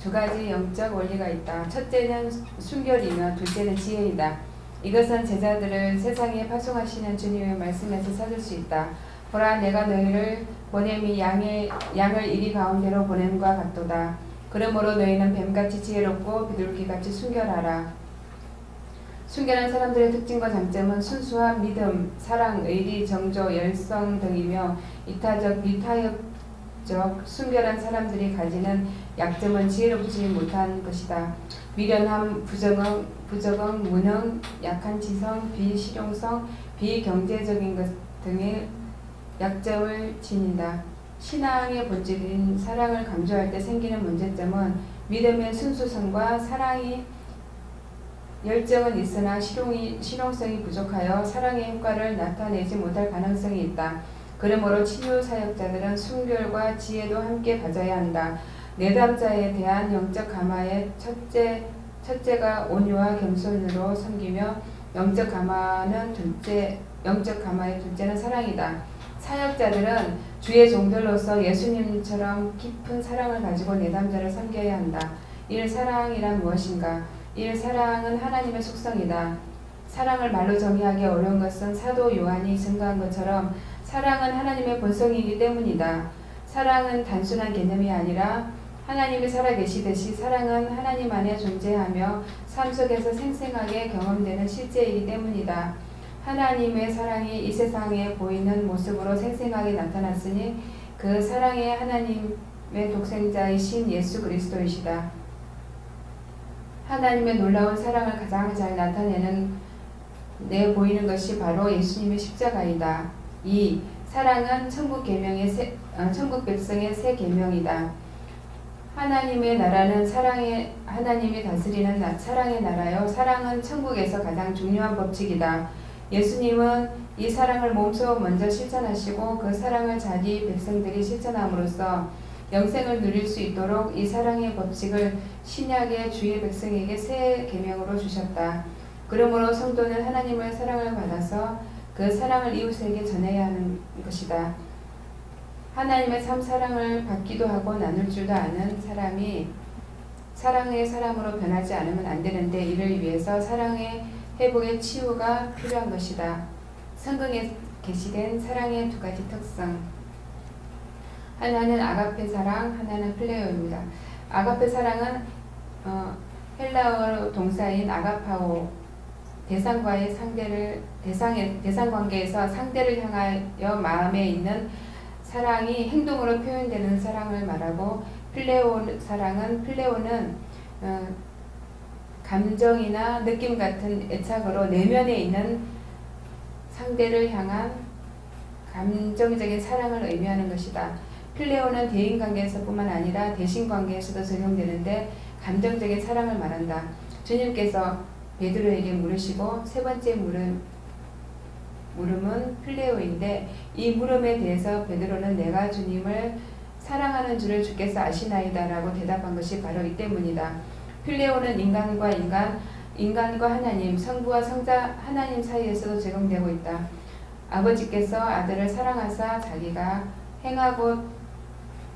두 가지 영적 원리가 있다. 첫째는 순결이며 둘째는 지혜이다. 이것은 제자들을 세상에 파송하시는 주님의 말씀에서 찾을 수 있다. 보라, 내가 너희를 보냄이 양을 이리 가운데로 보냄과 같도다. 그러므로 너희는 뱀같이 지혜롭고 비둘기같이 순결하라. 순결한 사람들의 특징과 장점은 순수함, 믿음, 사랑, 의리, 정조, 열성 등이며 이타적, 비타협적 순결한 사람들이 가지는 약점은 지혜롭지 못한 것이다. 미련함, 부적응, 무능, 약한 지성, 비실용성, 비경제적인 것 등의 약점을 지닌다. 신앙의 본질인 사랑을 강조할 때 생기는 문제점은 믿음의 순수성과 사랑이 열정은 있으나 실용성이 부족하여 사랑의 효과를 나타내지 못할 가능성이 있다. 그러므로 치유 사역자들은 순결과 지혜도 함께 가져야 한다. 내담자에 대한 영적 감화의 첫째가 온유와 겸손으로 섬기며 영적 감화의 둘째는 사랑이다. 사역자들은 주의 종들로서 예수님처럼 깊은 사랑을 가지고 내담자를 섬겨야 한다. 사랑이란 무엇인가? 사랑은 하나님의 속성이다. 사랑을 말로 정의하기 어려운 것은 사도 요한이 증거한 것처럼 사랑은 하나님의 본성이기 때문이다. 사랑은 단순한 개념이 아니라 하나님이 살아계시듯이 사랑은 하나님 안에 존재하며 삶 속에서 생생하게 경험되는 실제이기 때문이다. 하나님의 사랑이 이 세상에 보이는 모습으로 생생하게 나타났으니 그 사랑의 하나님의 독생자이신 예수 그리스도이시다. 하나님의 놀라운 사랑을 가장 잘 보이는 것이 바로 예수님의 십자가이다. 2. 사랑은 천국 백성의 새 계명이다. 하나님의 나라는 하나님이 다스리는 사랑의 나라요. 사랑은 천국에서 가장 중요한 법칙이다. 예수님은 이 사랑을 몸소 먼저 실천하시고 그 사랑을 자기 백성들이 실천함으로써 영생을 누릴 수 있도록 이 사랑의 법칙을 신약의 주의 백성에게 새 계명으로 주셨다. 그러므로 성도는 하나님의 사랑을 받아서 그 사랑을 이웃에게 전해야 하는 것이다. 하나님의 참 사랑을 받기도 하고 나눌 줄도 아는 사람이 사랑의 사람으로 변하지 않으면 안 되는데 이를 위해서 사랑의 회복의 치유가 필요한 것이다. 성경에 게시된 사랑의 두 가지 특성. 하나는 아가페 사랑, 하나는 필레오입니다. 아가페 사랑은 헬라어 동사인 아가파오, 대상 관계에서 상대를 향하여 마음에 있는 사랑이 행동으로 표현되는 사랑을 말하고, 필레오는 감정이나 느낌 같은 애착으로 내면에 있는 상대를 향한 감정적인 사랑을 의미하는 것이다. 필레오는 대인관계에서뿐만 아니라 대신관계에서도 적용되는데 감정적인 사랑을 말한다. 주님께서 베드로에게 물으시고 세 번째 물음은 필레오인데 이 물음에 대해서 베드로는 내가 주님을 사랑하는 줄을 주께서 아시나이다 라고 대답한 것이 바로 이 때문이다. 필레오는 인간과 하나님, 성부와 성자 하나님 사이에서도 적용되고 있다. 아버지께서 아들을 사랑하사 자기가 행하고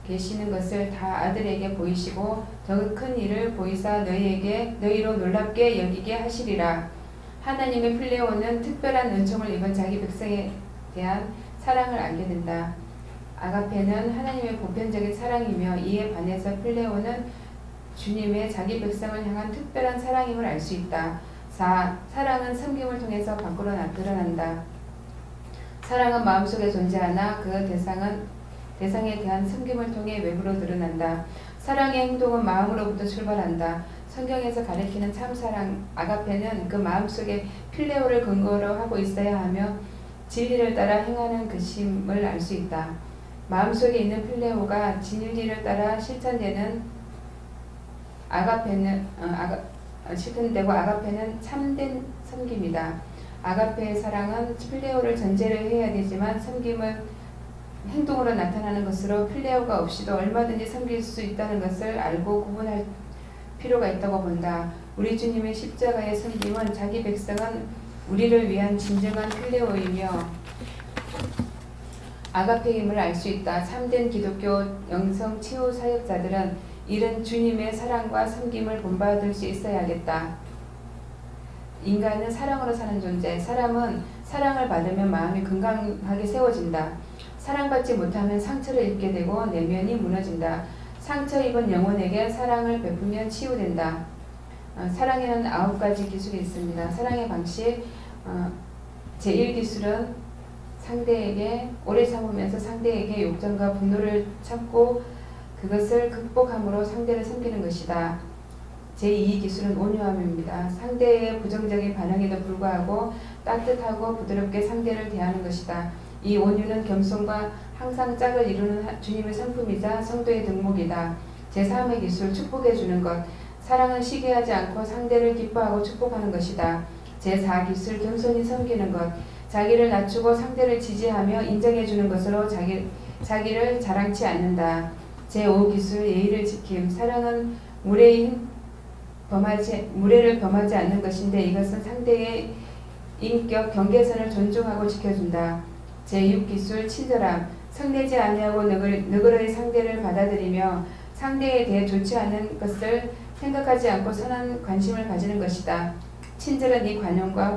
계시는 것을 다 아들에게 보이시고 더 큰 일을 보이사 너희로 놀랍게 여기게 하시리라. 하나님의 필레오는 특별한 은총을 입은 자기 백성에 대한 사랑을 알게 된다. 아가페는 하나님의 보편적인 사랑이며 이에 반해서 필레오는 주님의 자기 백성을 향한 특별한 사랑임을 알 수 있다. 4. 사랑은 섬김을 통해서 밖으로 드러난다. 사랑은 마음속에 존재하나 그 대상에 대한 섬김을 통해 외부로 드러난다. 사랑의 행동은 마음으로부터 출발한다. 성경에서 가리키는 참사랑 아가페는 그 마음속에 필레오를 근거로 하고 있어야 하며 진리를 따라 행하는 것임을 알 수 있다. 마음속에 있는 필레오가 진리를 따라 실천되는 실천되고 아가페는 참된 섬김이다. 아가페의 사랑은 필레오를 전제로 해야 되지만 섬김은 행동으로 나타나는 것으로 필레오가 없이도 얼마든지 섬길 수 있다는 것을 알고 구분할 필요가 있다고 본다. 우리 주님의 십자가의 섬김은 자기 백성은 우리를 위한 진정한 필레오이며 아가페임을 알 수 있다. 참된 기독교 영성 치유 사역자들은 이런 주님의 사랑과 섬김을 본받을 수 있어야겠다. 인간은 사랑으로 사는 존재. 사람은 사랑을 받으면 마음이 건강하게 세워진다. 사랑받지 못하면 상처를 입게 되고 내면이 무너진다. 상처 입은 영혼에게 사랑을 베풀면 치유된다. 사랑에는 9가지 기술이 있습니다. 사랑의 방식 제1기술은 상대에게 오래 참으면서 상대에게 욕정과 분노를 참고 그것을 극복함으로 상대를 섬기는 것이다. 제2기술은 온유함입니다. 상대의 부정적인 반응에도 불구하고 따뜻하고 부드럽게 상대를 대하는 것이다. 이 온유는 겸손과 항상 짝을 이루는 주님의 성품이자 성도의 덕목이다. 제3의 기술, 축복해 주는 것. 사랑은 시기하지 않고 상대를 기뻐하고 축복하는 것이다. 제4기술, 겸손히 섬기는 것. 자기를 낮추고 상대를 지지하며 인정해 주는 것으로 자기를 자랑치 않는다. 제5기술, 예의를 지킴. 사랑은 무례를 범하지 않는 것인데 이것은 상대의 인격, 경계선을 존중하고 지켜준다. 제6기술, 친절함. 성내지 아니하고 너그러이 상대를 받아들이며 상대에 대해 좋지 않은 것을 생각하지 않고 선한 관심을 가지는 것이다. 친절은 이 관용과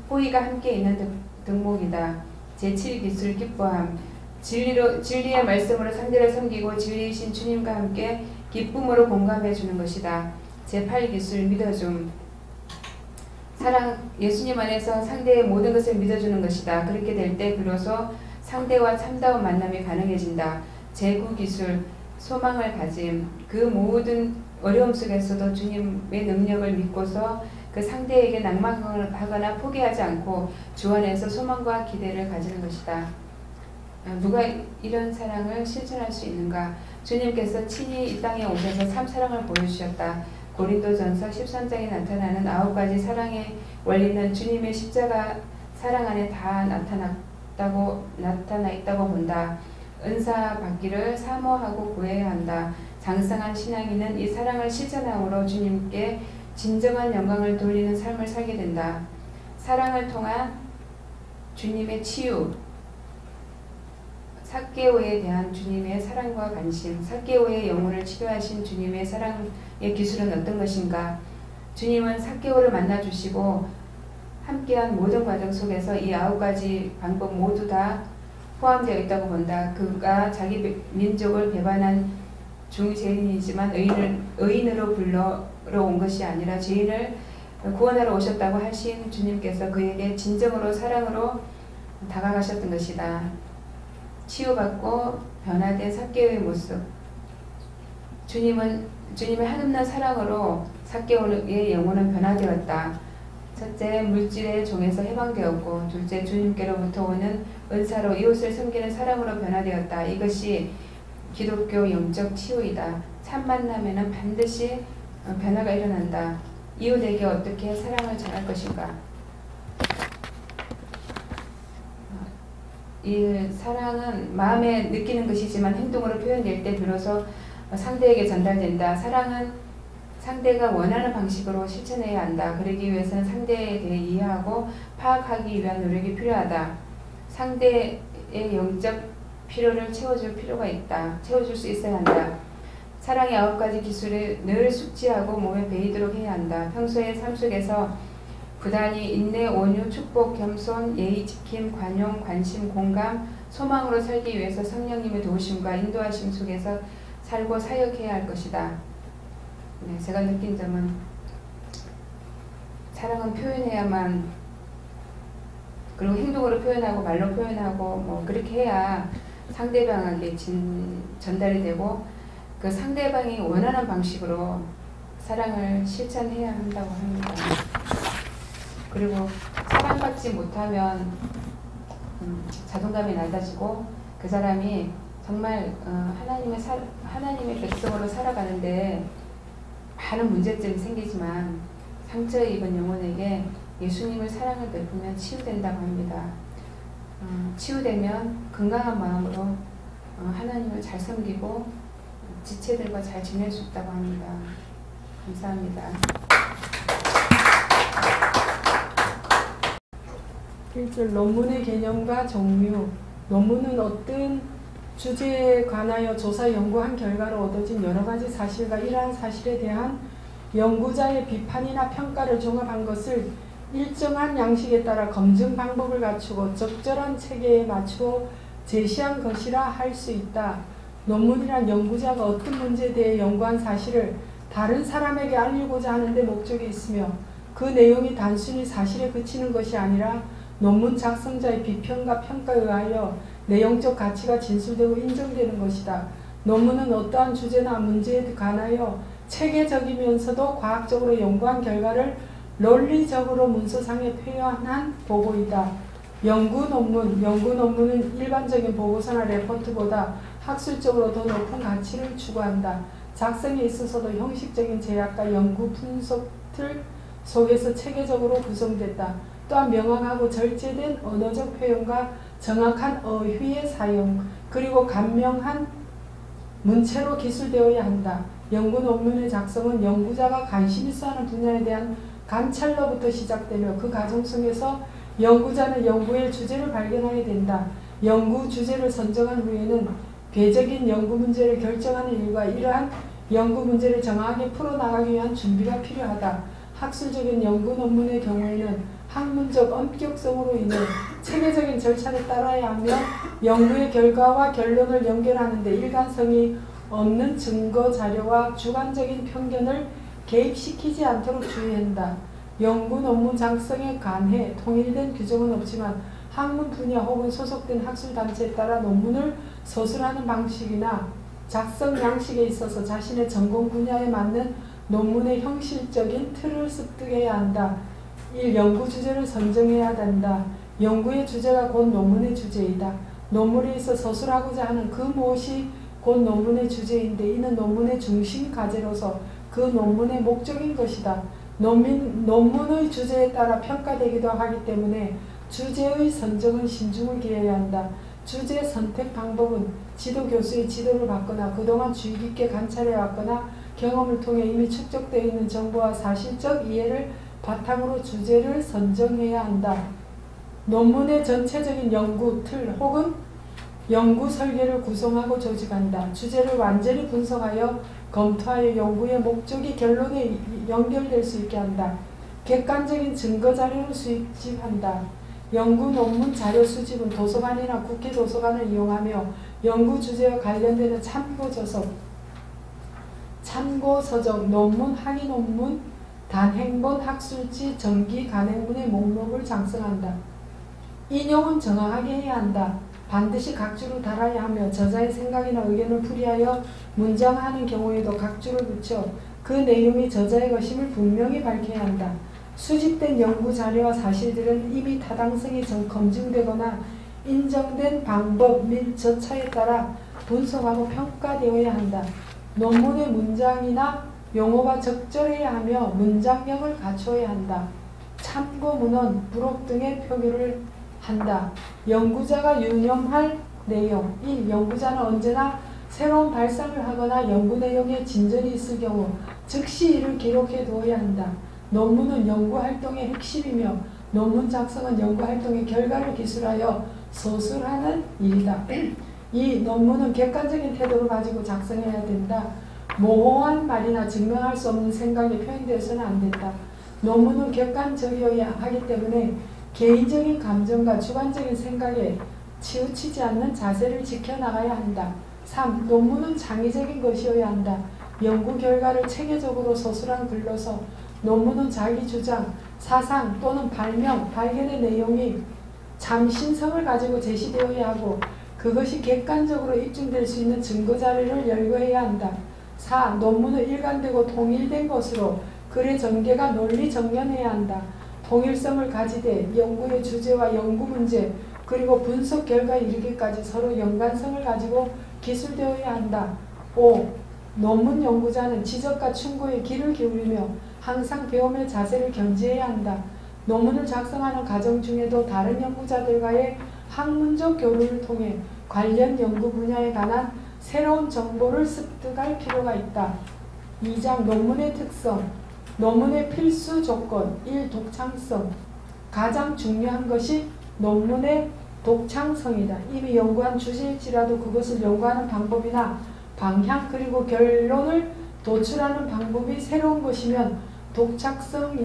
호의가 함께 있는 덕목이다. 제7기술, 기뻐함. 진리의 말씀으로 상대를 섬기고 진리이신 주님과 함께 기쁨으로 공감해 주는 것이다. 제8기술, 믿어줌. 사랑, 예수님 안에서 상대의 모든 것을 믿어주는 것이다. 그렇게 될 때 비로소 상대와 참다운 만남이 가능해진다. 제9기술, 소망을 가짐. 그 모든 어려움 속에서도 주님의 능력을 믿고서 그 상대에게 낭망하거나 포기하지 않고 주 안에서 소망과 기대를 가지는 것이다. 누가 이런 사랑을 실천할 수 있는가? 주님께서 친히 이 땅에 오셔서 참사랑을 보여주셨다. 고린도전서 13장에 나타나는 9가지 사랑의 원리는 주님의 십자가 사랑 안에 다 나타나 있다고 본다. 은사 받기를 사모하고 구해야 한다. 장성한 신앙인은 이 사랑을 실천함으로 주님께 진정한 영광을 돌리는 삶을 살게 된다. 사랑을 통한 주님의 치유. 삭개오에 대한 주님의 사랑과 관심. 삭개오의 영혼을 치료하신 주님의 사랑의 기술은 어떤 것인가? 주님은 삭개오를 만나주시고 함께한 모든 과정 속에서 이 9가지 방법 모두 다 포함되어 있다고 본다. 그가 자기 민족을 배반한 중죄인이지만 의인으로 불러러 온 것이 아니라 죄인을 구원하러 오셨다고 하신 주님께서 그에게 진정으로 사랑으로 다가가셨던 것이다. 치유받고 변화된 삭개오의 모습. 주님의 한없는 사랑으로 삭개오의 영혼은 변화되었다. 첫째, 물질의 종에서 해방되었고, 둘째, 주님께로부터 오는 은사로 이웃을 섬기는 사랑으로 변화되었다. 이것이 기독교 영적 치유이다. 참 만남에는 반드시 변화가 일어난다. 이웃에게 어떻게 사랑을 전할 것인가? 이 사랑은 마음에 느끼는 것이지만 행동으로 표현될 때 비로소 상대에게 전달된다. 사랑은 상대가 원하는 방식으로 실천해야 한다. 그러기 위해서는 상대에 대해 이해하고 파악하기 위한 노력이 필요하다. 상대의 영적 필요를 채워줄 필요가 있다. 채워줄 수 있어야 한다. 사랑의 9가지 기술을 늘 숙지하고 몸에 배이도록 해야 한다. 평소의 삶 속에서 부단히 인내, 온유, 축복, 겸손, 예의, 지킴, 관용, 관심, 공감, 소망으로 살기 위해서 성령님의 도우심과 인도하심 속에서 살고 사역해야 할 것이다. 네, 제가 느낀 점은 사랑은 표현해야만, 그리고 행동으로 표현하고 말로 표현하고 뭐 그렇게 해야 상대방에게 전달이 되고 그 상대방이 원하는 방식으로 사랑을 실천해야 한다고 합니다. 그리고 사랑받지 못하면 자존감이 낮아지고 그 사람이 정말 하나님의 백성으로 살아가는데 많은 문제점이 생기지만 상처 입은 영혼에게 예수님을 사랑을 베푸면 치유된다고 합니다. 치유되면 건강한 마음으로 하나님을 잘 섬기고 지체들과 잘 지낼 수 있다고 합니다. 감사합니다. 1절 논문의 개념과 종류. 논문은 어떤 주제에 관하여 조사 연구한 결과로 얻어진 여러 가지 사실과 이러한 사실에 대한 연구자의 비판이나 평가를 종합한 것을 일정한 양식에 따라 검증 방법을 갖추고 적절한 체계에 맞추어 제시한 것이라 할 수 있다. 논문이란 연구자가 어떤 문제에 대해 연구한 사실을 다른 사람에게 알리고자 하는 데 목적이 있으며 그 내용이 단순히 사실에 그치는 것이 아니라 논문 작성자의 비평과 평가에 의하여 내용적 가치가 진술되고 인정되는 것이다. 논문은 어떠한 주제나 문제에 관하여 체계적이면서도 과학적으로 연구한 결과를 논리적으로 문서상에 표현한 보고이다. 연구 논문은 일반적인 보고서나 레포트보다 학술적으로 더 높은 가치를 추구한다. 작성에 있어서도 형식적인 제약과 연구 분석 틀 속에서 체계적으로 구성됐다. 또한 명확하고 절제된 언어적 표현과 정확한 어휘의 사용, 그리고 간명한 문체로 기술되어야 한다. 연구 논문의 작성은 연구자가 관심 있어하는 분야에 대한 관찰로부터 시작되며 그 과정 속에서 연구자는 연구의 주제를 발견하게 된다. 연구 주제를 선정한 후에는 궤적인 연구 문제를 결정하는 일과 이러한 연구 문제를 정확하게 풀어나가기 위한 준비가 필요하다. 학술적인 연구 논문의 경우에는 학문적 엄격성으로 인해 체계적인 절차를 따라야 하며 연구의 결과와 결론을 연결하는 데 일관성이 없는 증거 자료와 주관적인 편견을 개입시키지 않도록 주의한다. 연구 논문 작성에 관해 통일된 규정은 없지만 학문 분야 혹은 소속된 학술단체에 따라 논문을 서술하는 방식이나 작성 양식에 있어서 자신의 전공 분야에 맞는 논문의 형식적인 틀을 습득해야 한다. 1. 연구 주제를 선정해야 한다. 연구의 주제가 곧 논문의 주제이다. 논문에 있어 서술하고자 하는 그 무엇이 곧 논문의 주제인데 이는 논문의 중심 과제로서 그 논문의 목적인 것이다. 논문의 주제에 따라 평가되기도 하기 때문에 주제의 선정은 신중을 기해야 한다. 주제 선택 방법은 지도 교수의 지도를 받거나 그동안 주의 깊게 관찰해왔거나 경험을 통해 이미 축적되어 있는 정보와 사실적 이해를 바탕으로 주제를 선정해야 한다. 논문의 전체적인 연구 틀 혹은 연구 설계를 구성하고 조직한다. 주제를 완전히 분석하여 검토하여 연구의 목적이 결론에 연결될 수 있게 한다. 객관적인 증거 자료를 수집한다. 연구 논문 자료 수집은 도서관이나 국회 도서관을 이용하며 연구 주제와 관련되는 참고서적, 논문, 학위 논문, 단행본, 학술지, 정기, 간행문의 목록을 작성한다. 인용은 정확하게 해야 한다. 반드시 각주로 달아야 하며 저자의 생각이나 의견을 풀이하여 문장하는 경우에도 각주를 붙여 그 내용이 저자의 것임을 분명히 밝혀야 한다. 수집된 연구 자료와 사실들은 이미 타당성이 검증되거나 인정된 방법 및 절차에 따라 분석하고 평가되어야 한다. 논문의 문장이나 용어가 적절해야 하며 문장력을 갖춰야 한다. 참고 문헌, 부록 등의 표기를 한다. 연구자가 유념할 내용 1. 연구자는 언제나 새로운 발상을 하거나 연구 내용에 진전이 있을 경우 즉시 이를 기록해 두어야 한다. 논문은 연구활동의 핵심이며 논문 작성은 연구활동의 결과를 기술하여 서술하는 일이다. 2. 논문은 객관적인 태도를 가지고 작성해야 된다. 모호한 말이나 증명할 수 없는 생각이 표현되어서는 안 된다. 논문은 객관적이어야 하기 때문에 개인적인 감정과 주관적인 생각에 치우치지 않는 자세를 지켜나가야 한다. 3. 논문은 창의적인 것이어야 한다. 연구 결과를 체계적으로 서술한 글로서 논문은 자기 주장, 사상 또는 발명, 발견의 내용이 참신성을 가지고 제시되어야 하고 그것이 객관적으로 입증될 수 있는 증거자료를 열거해야 한다. 4. 논문은 일관되고 통일된 것으로 글의 전개가 논리 정연해야 한다. 통일성을 가지되 연구의 주제와 연구 문제 그리고 분석 결과에 이르기까지 서로 연관성을 가지고 기술되어야 한다. 5. 논문 연구자는 지적과 충고에 귀를 기울이며 항상 배움의 자세를 견지해야 한다. 논문을 작성하는 과정 중에도 다른 연구자들과의 학문적 교류를 통해 관련 연구 분야에 관한 새로운 정보를 습득할 필요가 있다. 2장 논문의 특성. 논문의 필수 조건 1. 독창성. 가장 중요한 것이 논문의 독창성이다. 이미 연구한 주제일지라도 그것을 연구하는 방법이나 방향 그리고 결론을 도출하는 방법이 새로운 것이면 독창성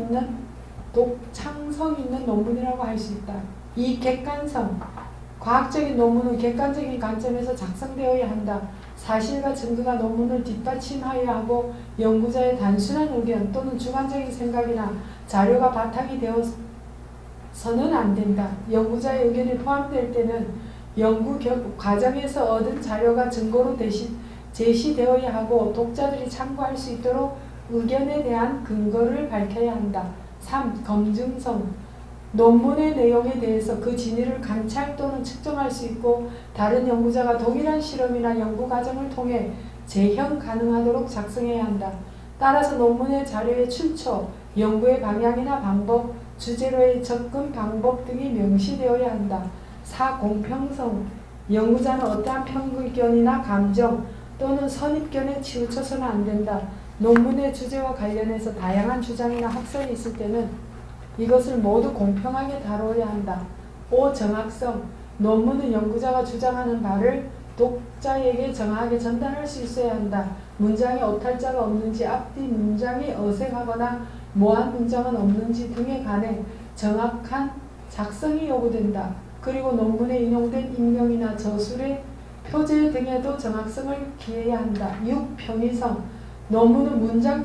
있는 논문이라고 할 수 있다. 2. 객관성. 과학적인 논문은 객관적인 관점에서 작성되어야 한다. 사실과 증거가 논문을 뒷받침하여야 하고 연구자의 단순한 의견 또는 주관적인 생각이나 자료가 바탕이 되어서는 안 된다. 연구자의 의견이 포함될 때는 연구 과정에서 얻은 자료가 증거로 제시되어야 하고 독자들이 참고할 수 있도록 의견에 대한 근거를 밝혀야 한다. 3. 검증성. 논문의 내용에 대해서 그 진위를 관찰 또는 측정할 수 있고 다른 연구자가 동일한 실험이나 연구 과정을 통해 재현 가능하도록 작성해야 한다. 따라서 논문의 자료의 출처, 연구의 방향이나 방법, 주제로의 접근 방법 등이 명시되어야 한다. 4. 공평성. 연구자는 어떠한 편견이나 감정 또는 선입견에 치우쳐서는 안 된다. 논문의 주제와 관련해서 다양한 주장이나 학설이 있을 때는 이것을 모두 공평하게 다뤄야 한다. 5. 정확성. 논문은 연구자가 주장하는 바를 독자에게 정확하게 전달할 수 있어야 한다. 문장에 오탈자가 없는지, 앞뒤 문장이 어색하거나 모호한 문장은 없는지 등에 관해 정확한 작성이 요구된다. 그리고 논문에 인용된 인명이나 저술의 표제 등에도 정확성을 기해야 한다. 6. 평이성. 논문은 문장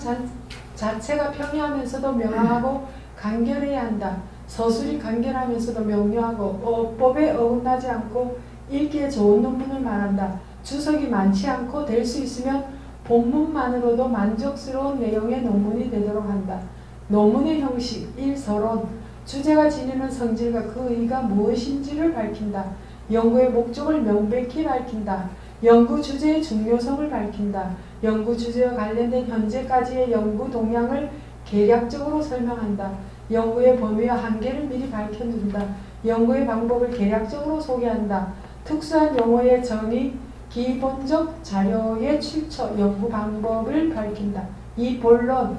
자체가 평이하면서도 명확하고 간결해야 한다. 서술이 간결하면서도 명료하고 어법에 어긋나지 않고 읽기에 좋은 논문을 말한다. 주석이 많지 않고 될 수 있으면 본문만으로도 만족스러운 내용의 논문이 되도록 한다. 논문의 형식 1. 서론. 주제가 지니는 성질과 그 의의가 무엇인지를 밝힌다. 연구의 목적을 명백히 밝힌다. 연구 주제의 중요성을 밝힌다. 연구 주제와 관련된 현재까지의 연구 동향을 개략적으로 설명한다. 연구의 범위와 한계를 미리 밝혀둔다. 연구의 방법을 개략적으로 소개한다. 특수한 용어의 정의, 기본적 자료의 출처, 연구 방법을 밝힌다. 이 본론.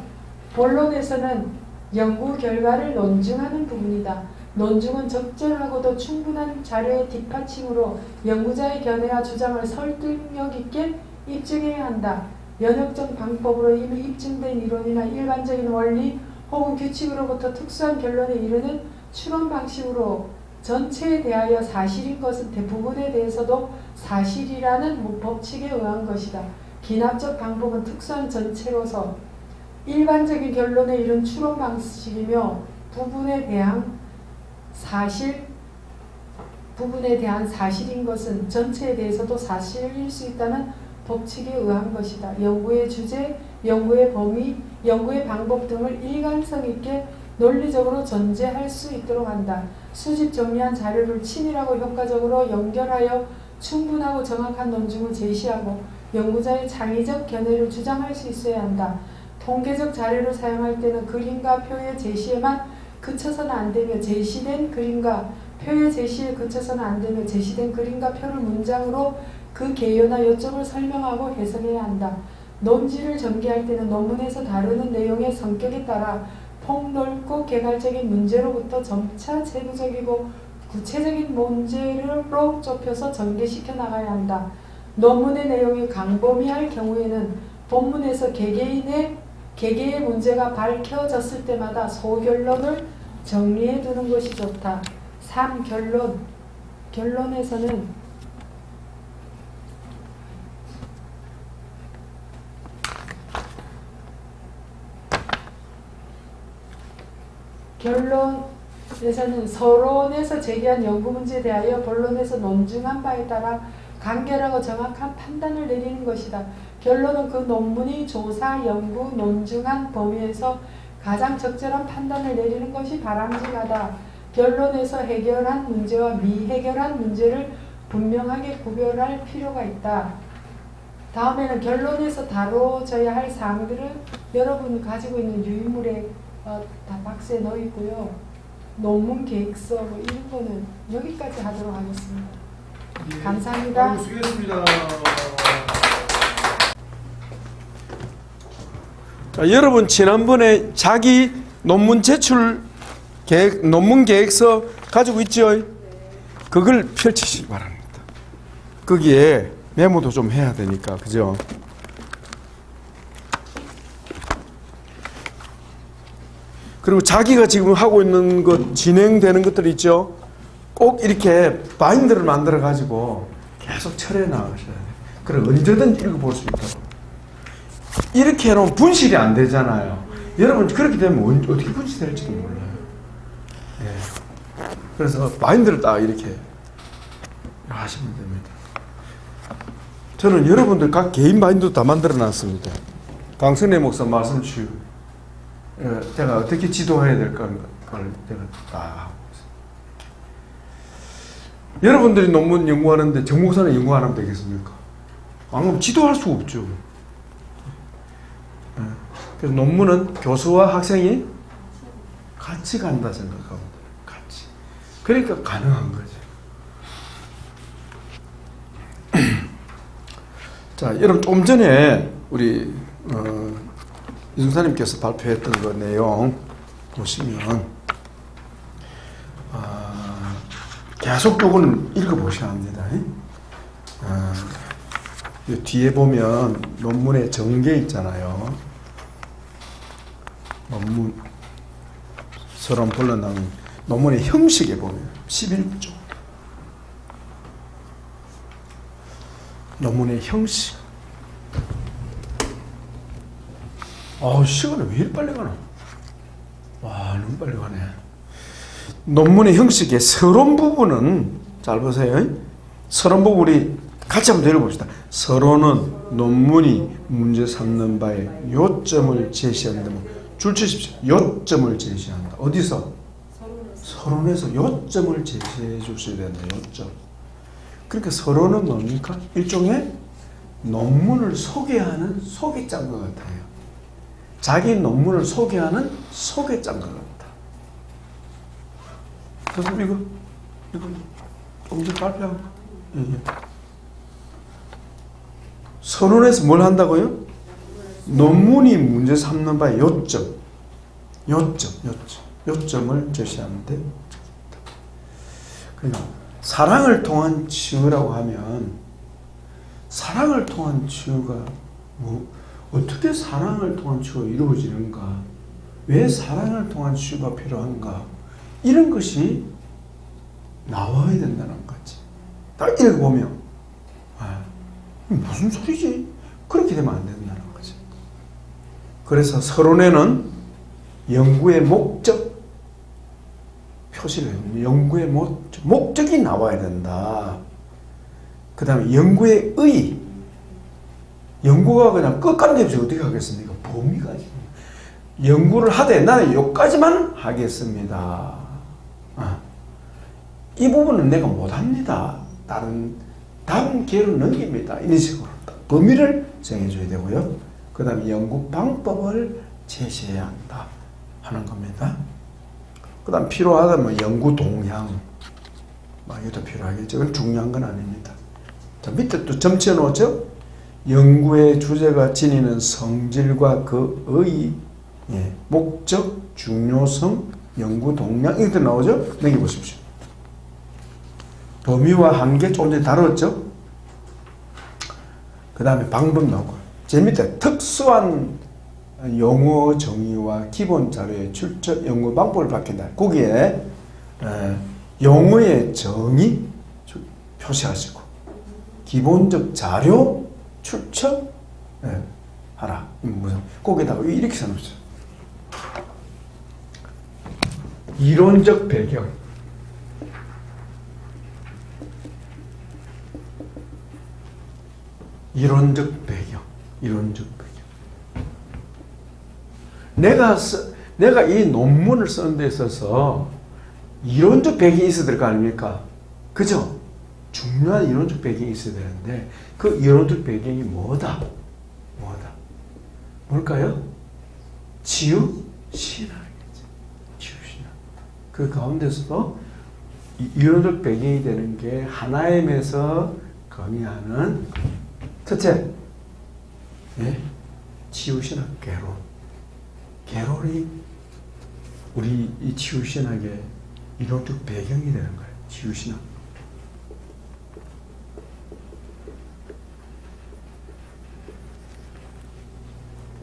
본론에서는 연구 결과를 논증하는 부분이다. 논증은 적절하고도 충분한 자료의 뒷받침으로 연구자의 견해와 주장을 설득력 있게 입증해야 한다. 연역적 방법으로 이미 입증된 이론이나 일반적인 원리 혹은 규칙으로부터 특수한 결론에 이르는 추론 방식으로 전체에 대하여 사실인 것은 대부분에 대해서도 사실이라는 법칙에 의한 것이다. 기납적 방법은 특수한 전체로서 일반적인 결론에 이른 추론 방식이며 부분에 대한 사실인 것은 전체에 대해서도 사실일 수 있다는 법칙에 의한 것이다. 연구의 주제, 연구의 범위, 연구의 방법 등을 일관성 있게 논리적으로 전제할 수 있도록 한다. 수집 정리한 자료를 치밀하고 효과적으로 연결하여 충분하고 정확한 논증을 제시하고 연구자의 창의적 견해를 주장할 수 있어야 한다. 통계적 자료를 사용할 때는 그림과 표의 제시에만 그쳐서는 안 되며 제시된 그림과 표의 제시에 그쳐서는 안 되며 제시된 그림과 표를 문장으로 그 개요나 요점을 설명하고 해석해야 한다. 논지를 전개할 때는 논문에서 다루는 내용의 성격에 따라 폭넓고 개괄적인 문제로부터 점차 세부적이고 구체적인 문제로 좁혀서 전개시켜 나가야 한다. 논문의 내용이 광범위할 경우에는 본문에서 개개의 문제가 밝혀졌을 때마다 소결론을 정리해 두는 것이 좋다. 3. 결론에서는 서론에서 제기한 연구문제에 대하여 본론에서 논증한 바에 따라 간결하고 정확한 판단을 내리는 것이다. 결론은 그 논문이 조사, 연구, 논증한 범위에서 가장 적절한 판단을 내리는 것이 바람직하다. 결론에서 해결한 문제와 미해결한 문제를 분명하게 구별할 필요가 있다. 다음에는 결론에서 다뤄져야 할 사항들을 여러분이 가지고 있는 유인물에 다 박스에 넣어 있고요. 논문 계획서 뭐 이런 거는 여기까지 하도록 하겠습니다. 예. 감사합니다. 수고했습니다. 자, 여러분 지난번에 자기 논문 제출 계획, 논문 계획서 가지고 있죠? 그걸 펼치시기 바랍니다. 거기에 메모도 좀 해야 되니까, 그죠? 그리고 자기가 지금 하고 있는 것, 진행되는 것들 있죠? 꼭 이렇게 바인드를 만들어 가지고 계속 철회 나가셔야 돼요. 그래 언제든지 읽어볼 수 있도록. 이렇게 해놓으면 분실이 안 되잖아요. 여러분 그렇게 되면 어떻게 분실될지도 몰라요. 예. 그래서 바인드를 딱 이렇게 하시면 됩니다. 저는 여러분들 각 개인 바인드도 다 만들어 놨습니다. 강선혜 목사 말씀 주시고 제가 어떻게 지도해야 될까 그걸 제가 다 하고 있습니다. 여러분들이 논문 연구하는데 정 목사는 연구 안 하면 되겠습니까? 안 그러면 지도할 수 없죠. 그래서 논문은 교수와 학생이 같이 간다 생각하면 돼요. 같이. 그러니까 가능한 거죠. 자, 여러분 좀 전에 우리 이중사님께서 발표했던 그 내용 보시면 계속 요거는 읽어보셔야 합니다. 뒤에 보면 논문의 전개 있잖아요. 논문 서론 불러나온 논문의 형식에 보면 11조 논문의 형식. 시간이 왜 이렇게 빨리 가나? 와, 너무 빨리 가네. 논문의 형식의 서론 부분은 잘 보세요. 서론 부분 우리 같이 한번 읽어봅시다. 서론은 논문이 문제 삼는 바에 요점을 제시한다. 줄 치십시오. 요점을 제시한다. 어디서? 서론에서 요점을 제시해 주셔야 된다. 요점. 그러니까 서론은 뭡니까? 일종의 논문을 소개하는 소개장과 같아요. 자기 논문을 소개하는 소개장과 같다. 그래서 이거 조금 전 발표한 거. 서론에서 뭘 한다고요? 논문이 문제 삼는 바의 요점을 제시하는데, 그러니까 사랑을 통한 치유라고 하면 사랑을 통한 치유가 어떻게 사랑을 통한 치유가 이루어지는가? 왜 사랑을 통한 치유가 필요한가? 이런 것이 나와야 된다는 거지. 딱 읽어보면 무슨 소리지? 그렇게 되면 안 된다는 거지. 그래서 서론에는 연구의 목적 표시를 해요. 연구의 목적이 나와야 된다. 그 다음에 연구의 연구가 그냥 끝까지 없이 어떻게 하겠습니까? 범위가 연구를 하되 나는 여기까지만 하겠습니다. 이 부분은 내가 못합니다. 다른 기회로 넘깁니다. 이런 식으로 범위를 정해줘야 되고요. 그 다음에 연구 방법을 제시해야 한다 하는 겁니다. 그 다음 필요하다면 연구 동향, 이것도 필요하겠죠. 그건 중요한 건 아닙니다. 자, 밑에 또 점치해 놓죠. 연구의 주제가 지니는 성질과 그의 목적, 중요성, 연구 동향 이것도 나오죠. 넘겨보십시오. 범위와 한계 조금 전에 다뤘죠. 그 다음에 방법 나오고 제 밑에 특수한 용어 정의와 기본 자료의 출처 연구 방법을 밝힌다. 거기에 용어의 정의 표시하시고 기본적 자료 출처 하라. 거기다가 이렇게 써놓으세요. 이론적 배경, 이론적 배경. 내가 이 논문을 쓰는 데 있어서 이론적 배경이 있어야 될 거 아닙니까? 그죠? 중요한 이론적 배경이 있어야 되는데 그 이론적 배경이 뭐다? 뭘까요? 치유 신학이겠죠. 치유 신학. 그 가운데서도 이론적 배경이 되는 게 하나임에서 건의하는 첫째, 치유 신학 개론. 개론이 우리 이 치유 신학의 이론적 배경이 되는 거예요. 치유 신학.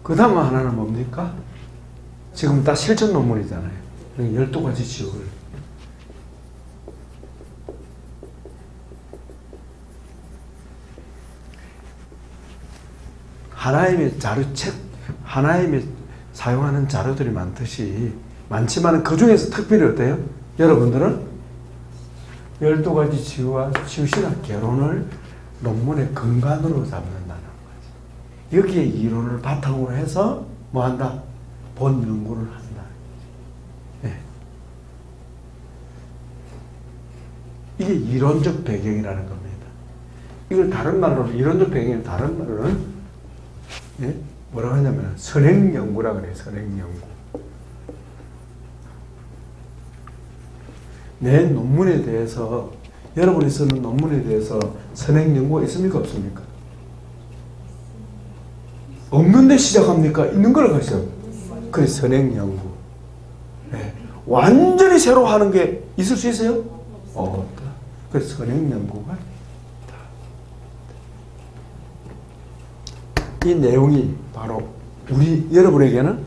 그 다음 하나는 뭡니까? 지금 다 실전 논문이잖아요. 12가지 지옥을. 하나님의 자료책, 하나님의 사용하는 자료들이 많지만 그 중에서 특별히 어때요? 여러분들은 12가지 치유와 치유신학 개론을 논문의 근간으로 잡는다는 거지. 여기에 이론을 바탕으로 해서 뭐 한다? 본 연구를 한다. 이게 이론적 배경이라는 겁니다. 이걸 다른 말로는, 이론적 배경을 다른 말로는 뭐라고 하냐면 선행연구라 그래요. 선행연구. 내 논문에 대해서, 여러분이 쓰는 논문에 대해서 선행연구가 있습니까? 없습니까? 없는데 시작합니까? 있는 걸 가셔. 그래, 선행연구. 완전히 새로 하는 게 있을 수 있어요? 없다. 그래서 선행연구가 이 내용이 바로 여러분에게는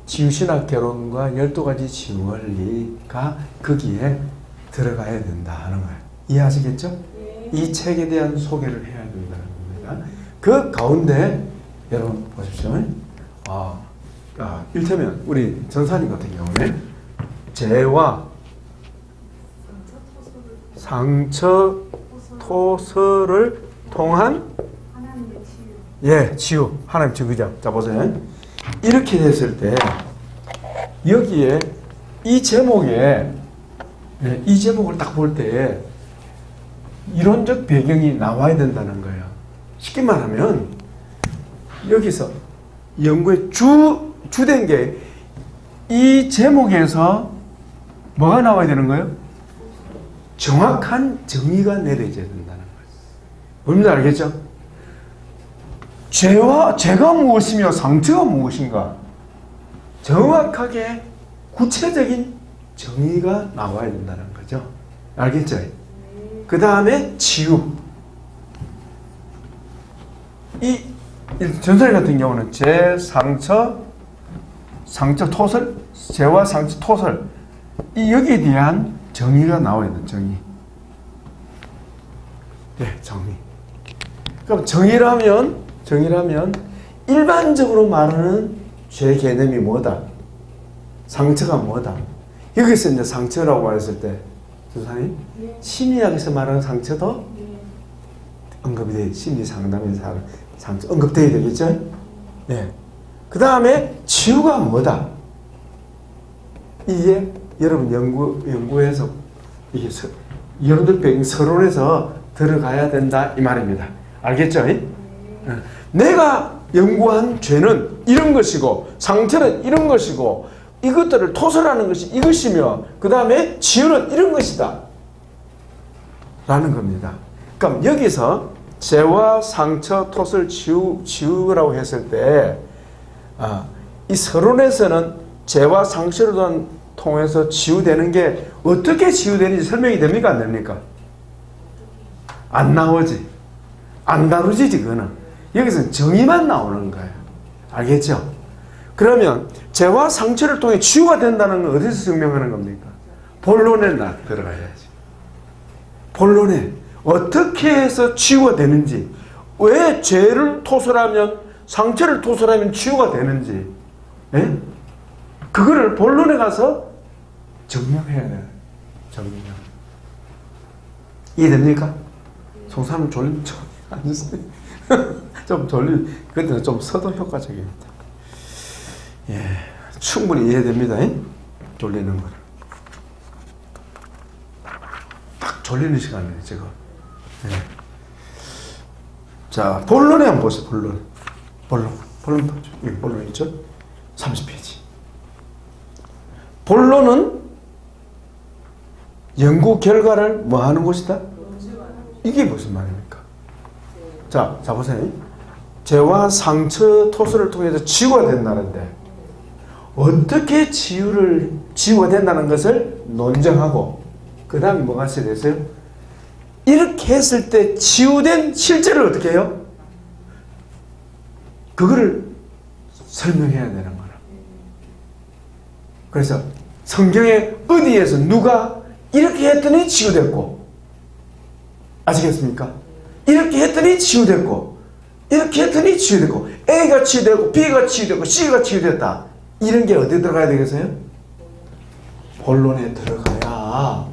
치유신학 개론과 12가지 치유원리가 거기에 들어가야 된다 하는 거예요. 이해하시겠죠? 이 책에 대한 소개를 해야 된다는 겁니다. 그 가운데 여러분 보십시오. 이를테면 우리 전사님 같은 경우에 재와 상처 토설을 통한 치유. 하나님 치유죠. 자, 보세요. 이렇게 됐을 때, 여기에, 이 제목을 딱 볼 때, 이론적 배경이 나와야 된다는 거예요. 쉽게 말하면, 여기서 연구의 주된 게, 이 제목에서 뭐가 나와야 되는 거예요? 정확한 정의가 내려져야 된다는 거예요. 뭔지 알겠죠? 죄가 무엇이며 상처가 무엇인가 정확하게 구체적인 정의가 나와야 된다는 거죠. 알겠죠? 그 다음에 치유. 이 전설 같은 경우는 죄, 상처 토설, 죄와 상처 토설 여기에 대한 정의가 나와야 된다. 정의. 그럼 정의라면 일반적으로 말하는 죄 개념이 뭐다? 상처가 뭐다? 여기서 이제 상처라고 했을 때, 조사님, 심리학에서 말하는 상처도 언급이 돼. 심리 상담에서 상처 언급돼야 되겠죠? 그 다음에 치유가 뭐다? 이게 여러분 연구에서 이게 여러분들 배경 서론에서 들어가야 된다 이 말입니다. 알겠죠? 내가 연구한 죄는 이런 것이고 상처는 이런 것이고 이것들을 토설하는 것이 이것이며 그 다음에 치유는 이런 것이다 라는 겁니다. 그럼 여기서 죄와 상처, 토설, 치유라고 했을 때 이 서론에서는 죄와 상처를 통해서 치유되는 게 어떻게 치유되는지 설명이 됩니까? 안 됩니까? 안 나오지. 안 다루지 그거는. 여기서는 정의만 나오는 거예요. 알겠죠? 그러면 죄와 상처를 통해 치유가 된다는 건 어디서 증명하는 겁니까? 본론에 들어가야지. 본론에 어떻게 해서 치유가 되는지, 왜 죄를 토설하면 상처를 토설하면 치유가 되는지, 예? 그거를 본론에 가서 증명해야 돼요. 증명. 이해됩니까? 송사님 졸리면 좀 앉으세요. 좀 졸리, 그때는 좀 서도 효과적입니다. 예, 충분히 이해됩니다. 졸리는 걸. 딱 졸리는 시간이에요, 지금. 예. 자, 본론에 한번 보세요, 본론. 본론 보죠. 여기 본론 있죠? 30페이지. 본론은 연구 결과를 뭐 하는 곳이다? 이게 무슨 말입니까? 자 보세요. 죄와 상처, 토설을 통해서 치유가 된다는데 어떻게 치유가 된다는 것을 논증하고 그 다음에 뭐가 있어야 되세요? 이렇게 했을 때 치유된 실제를 어떻게 해요? 그거를 설명해야 되는 거라. 그래서 성경에 어디에서 누가 이렇게 했더니 치유됐고, 아시겠습니까? 이렇게 했더니 치유됐고, 이렇게 했더니 치유됐고, A가 치유되고 B가 치유되고 C가 치유됐다. 이런 게 어디 들어가야 되겠어요? 본론에 들어가야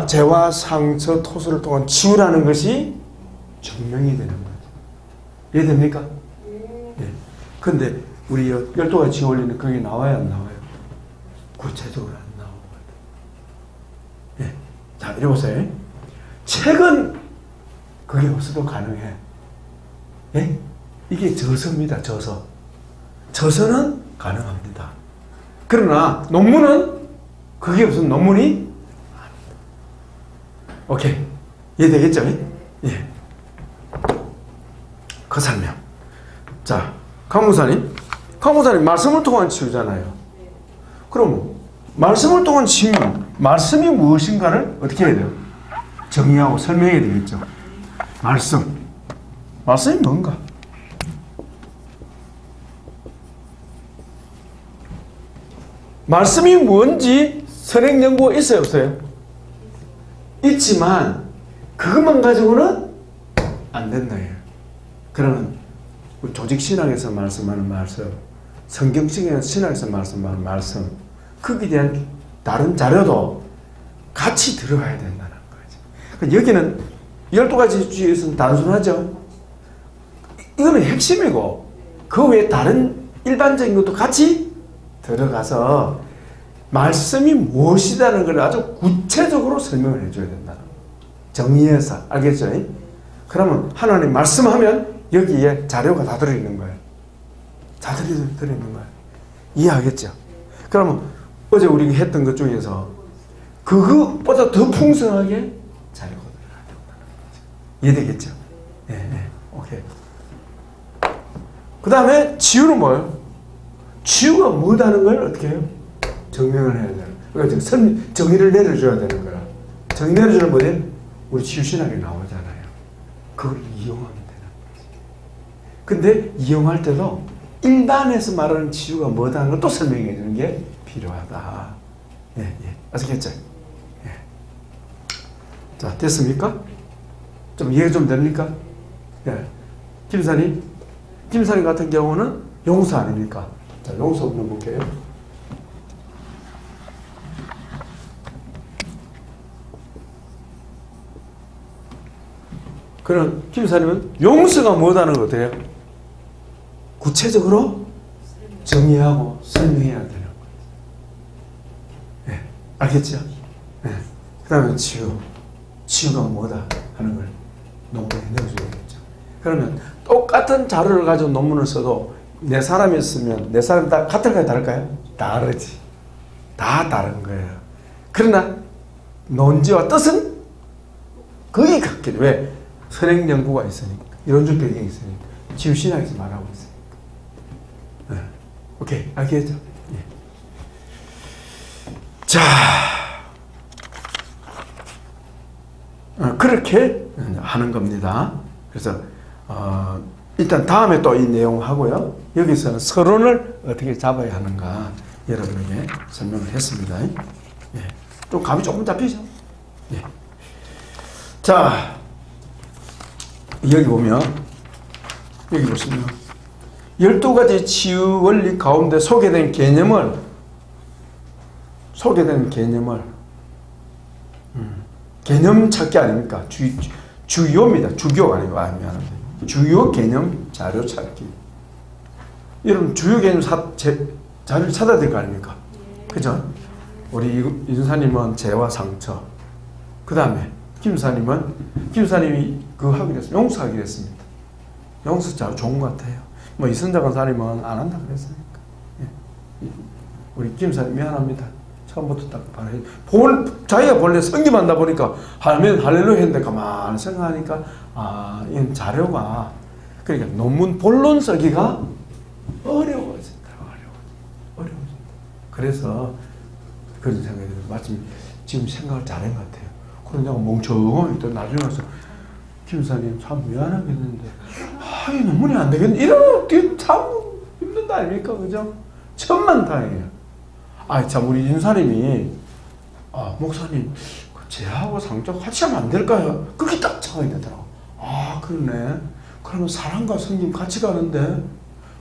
죄와 상처, 토설을 통한 치유라는 것이 증명이 되는 거죠. 이해됩니까? 예. 근데 우리 12가지 치유 원리는 거기 나와야 안 나와요? 구체적으로 안 나오거든. 예. 자, 이리 보세요. 책은 그게 없어도 가능해. 예? 이게 저서입니다. 저서는 가능합니다. 그러나 논문은 그게 없으면 논문이 아닙니다. 오케이. 이해되겠죠? 예. 그 설명. 자, 강무사님 말씀을 통한 치유잖아요. 그럼 말씀을 통한 치유, 말씀이 무엇인가를 어떻게 해야 돼요? 정의하고 설명해야 되겠죠. 말씀이 뭔가? 말씀이 뭔지 선행 연구가 있어요, 없어요? 있지만 그것만 가지고는 안 된다예요. 그러면 조직신학에서 말씀하는 말씀, 성경적인 신학에서 말씀하는 말씀, 거기에 대한 다른 자료도 같이 들어가야 된다는 거죠. 여기는 12가지 주의에서는 단순하죠. 이거는 핵심이고 그 외에 다른 일반적인 것도 같이 들어가서 말씀이 무엇이라는 걸 아주 구체적으로 설명을 해줘야 된다는 거예요. 정의해서. 알겠죠? 그러면 하나님 말씀하면 여기에 자료가 다 들어있는 거예요. 다 들어있는 거예요. 이해하겠죠? 그러면 어제 우리가 했던 것 중에서 그것보다 더 풍성하게 자료가 들어가야 된다는 거죠. 이해되겠죠? 네. 오케이. 그 다음에 치유는 뭐예요? 치유가 뭐다는 걸 어떻게 해요? 증명을 해야 돼요. 그러니까 정의를 내려줘야 되는 거야. 정의 내려주는 뭐예요? 우리 치유신학에 나오잖아요. 그걸 이용하면 되는 거지. 근데 이용할 때도 일반에서 말하는 치유가 뭐다는 걸 또 설명해 주는 게 필요하다. 예. 아시겠죠? 예. 자, 됐습니까? 좀 이해가 좀 됩니까? 예. 김사님 같은 경우는 용서 아닙니까? 자, 용서 한번 볼게요. 그럼 김사님은 용서가 뭐다는 거 어때요? 구체적으로 정의하고 설명해야 되는 거예요. 네, 알겠죠? 네. 그 다음에 치유가 뭐다 하는 걸 논문에 넣어줘야겠죠. 그러면 똑같은 자료를 가지고 논문을 써도 네 사람이 쓰면 네 사람이 다 같을까요? 다를까요? 다르지. 다 다른 거예요. 그러나 논지와 뜻은 거의 같게. 왜? 선행 연구가 있으니까. 이론적 배경이 있으니까. 지우신학에서 말하고 있으니까. 네. 오케이. 알겠죠? 예. 자, 그렇게 하는 겁니다. 그래서 일단 다음에 또 이 내용 하고요. 여기서는 서론을 어떻게 잡아야 하는가 여러분에게 설명을 했습니다. 예. 좀 감이 조금 잡히죠? 예. 자, 여기 보시면 12가지 치유 원리 가운데 소개된 개념을 개념 찾기 아닙니까? 주요입니다. 주교가 아니고 미안합니다. 주요 개념 자료 찾기. 여러분 주요 개념 자료를 찾아야 될 거 아닙니까? 그죠? 우리 이준사님은 재와 상처. 그 다음에 김사님이 그거 하기로 했습니다. 용서하기로 했습니다. 용서 자료 좋은 것 같아요. 뭐 이선자 강사님은 안 한다 그랬으니까. 예. 우리 김사님 미안합니다. 처음부터 딱 바로 자기가 본래 성김한다 보니까 하면 할렐루야 했는데 가만히 생각하니까 이건 자료가 그러니까 논문 본론 쓰기가 어려워진다. 그래서 그런 생각이 들어요. 마침 지금 생각을 잘한 것 같아요. 그래서 내가 멍청하게 또 나중에 와서 김사님 참 미안하겠는데 이 논문이 안 되겠네. 이렇게 참 힘든다 아닙니까? 그죠? 천만다행이에요. 참 우리 윤사님이 목사님 쟤하고 상처 같이 하면 안 될까요? 그게 딱 생각이 되더라고. 그러네. 그러면 사랑과 성김 같이 가는데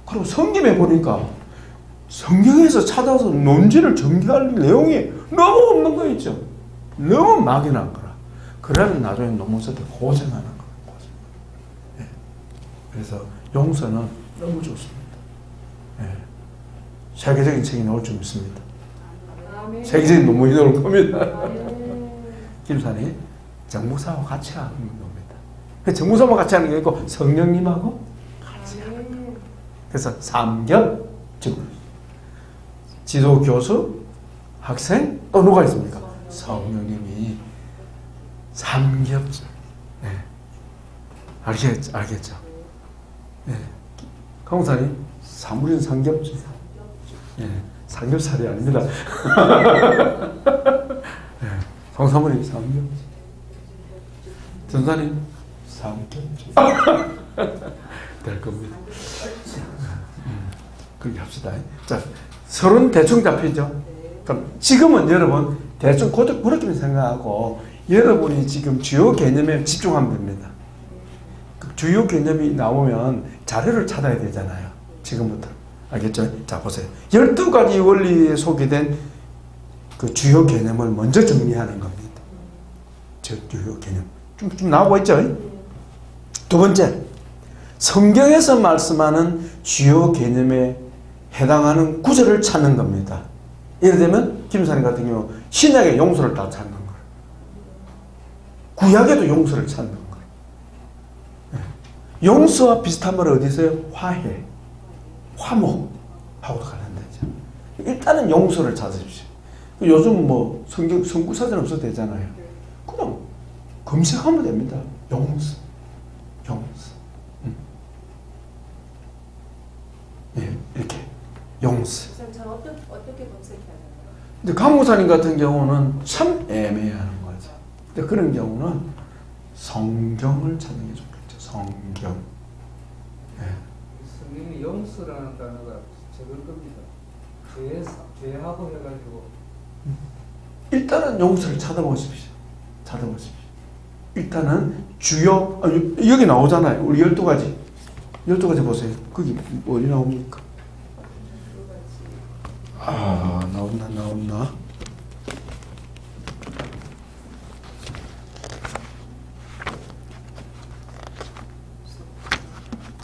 그럼 성김에 보니까 성경에서 찾아서 논지를 전개할 내용이 너무 없는 거 있죠. 너무 막연한 거라. 그러면 나중에 논문 쓸 때 고생하는 거예요. 네. 그래서 용서는 너무 좋습니다. 네. 세계적인 책이 나올 줄 믿습니다. 세계적인 논문이 나올 겁니다. 김사님 정목사하고 같이 하는 겁니다. 정목사하고 같이 하는 게 아니고 성령님하고 같이 하는 거예요. 그래서 삼겹 지도 교수, 학생 또 누가 있습니까? 성령님이 삼겹살. 네. 알겠죠? 네. 강사님 사물인 삼겹살. 네. 삼겹살이 아닙니다. 네. 성사물이 삼겹살. 전사님 삼겹살. 될 겁니다. 그렇게 합시다. 자, 서론 대충 잡히죠? 그럼 지금은 여러분 대충 그렇게 생각하고 여러분이 지금 주요 개념에 집중하면 됩니다. 주요 개념이 나오면 자료를 찾아야 되잖아요. 지금부터. 알겠죠? 자, 보세요. 12가지 원리에 소개된 그 주요 개념을 먼저 정리하는 겁니다. 주요 개념. 좀 나오고 있죠? 두 번째, 성경에서 말씀하는 주요 개념에 해당하는 구절을 찾는 겁니다. 예를 들면 김사님 같은 경우 신약의 용서를 다 찾는 거예요. 구약에도 용서를 찾는 거예요. 네. 용서와 비슷한 말은 어디 있어요? 화해, 화목하고도 관련되죠. 일단은 용서를 찾으십시오. 요즘 뭐 성구사전 없어도 되잖아요. 그냥 검색하면 됩니다. 용서. 네, 이렇게. 용서. 전 어떻게 검색해야 되나요? 근데 강무사님 같은 경우는 참 애매하는 거죠. 근데 그런 경우는 성경을 찾는 게 좋겠죠. 성경. 네. 성경이 용서라는 단어가 적을 겁니다. 죄하고 해가지고. 일단은 용서를 찾아보십시오. 일단은 주요, 여기 나오잖아요. 우리 12가지. 12가지 보세요. 거기 어디 나옵니까? 나온나?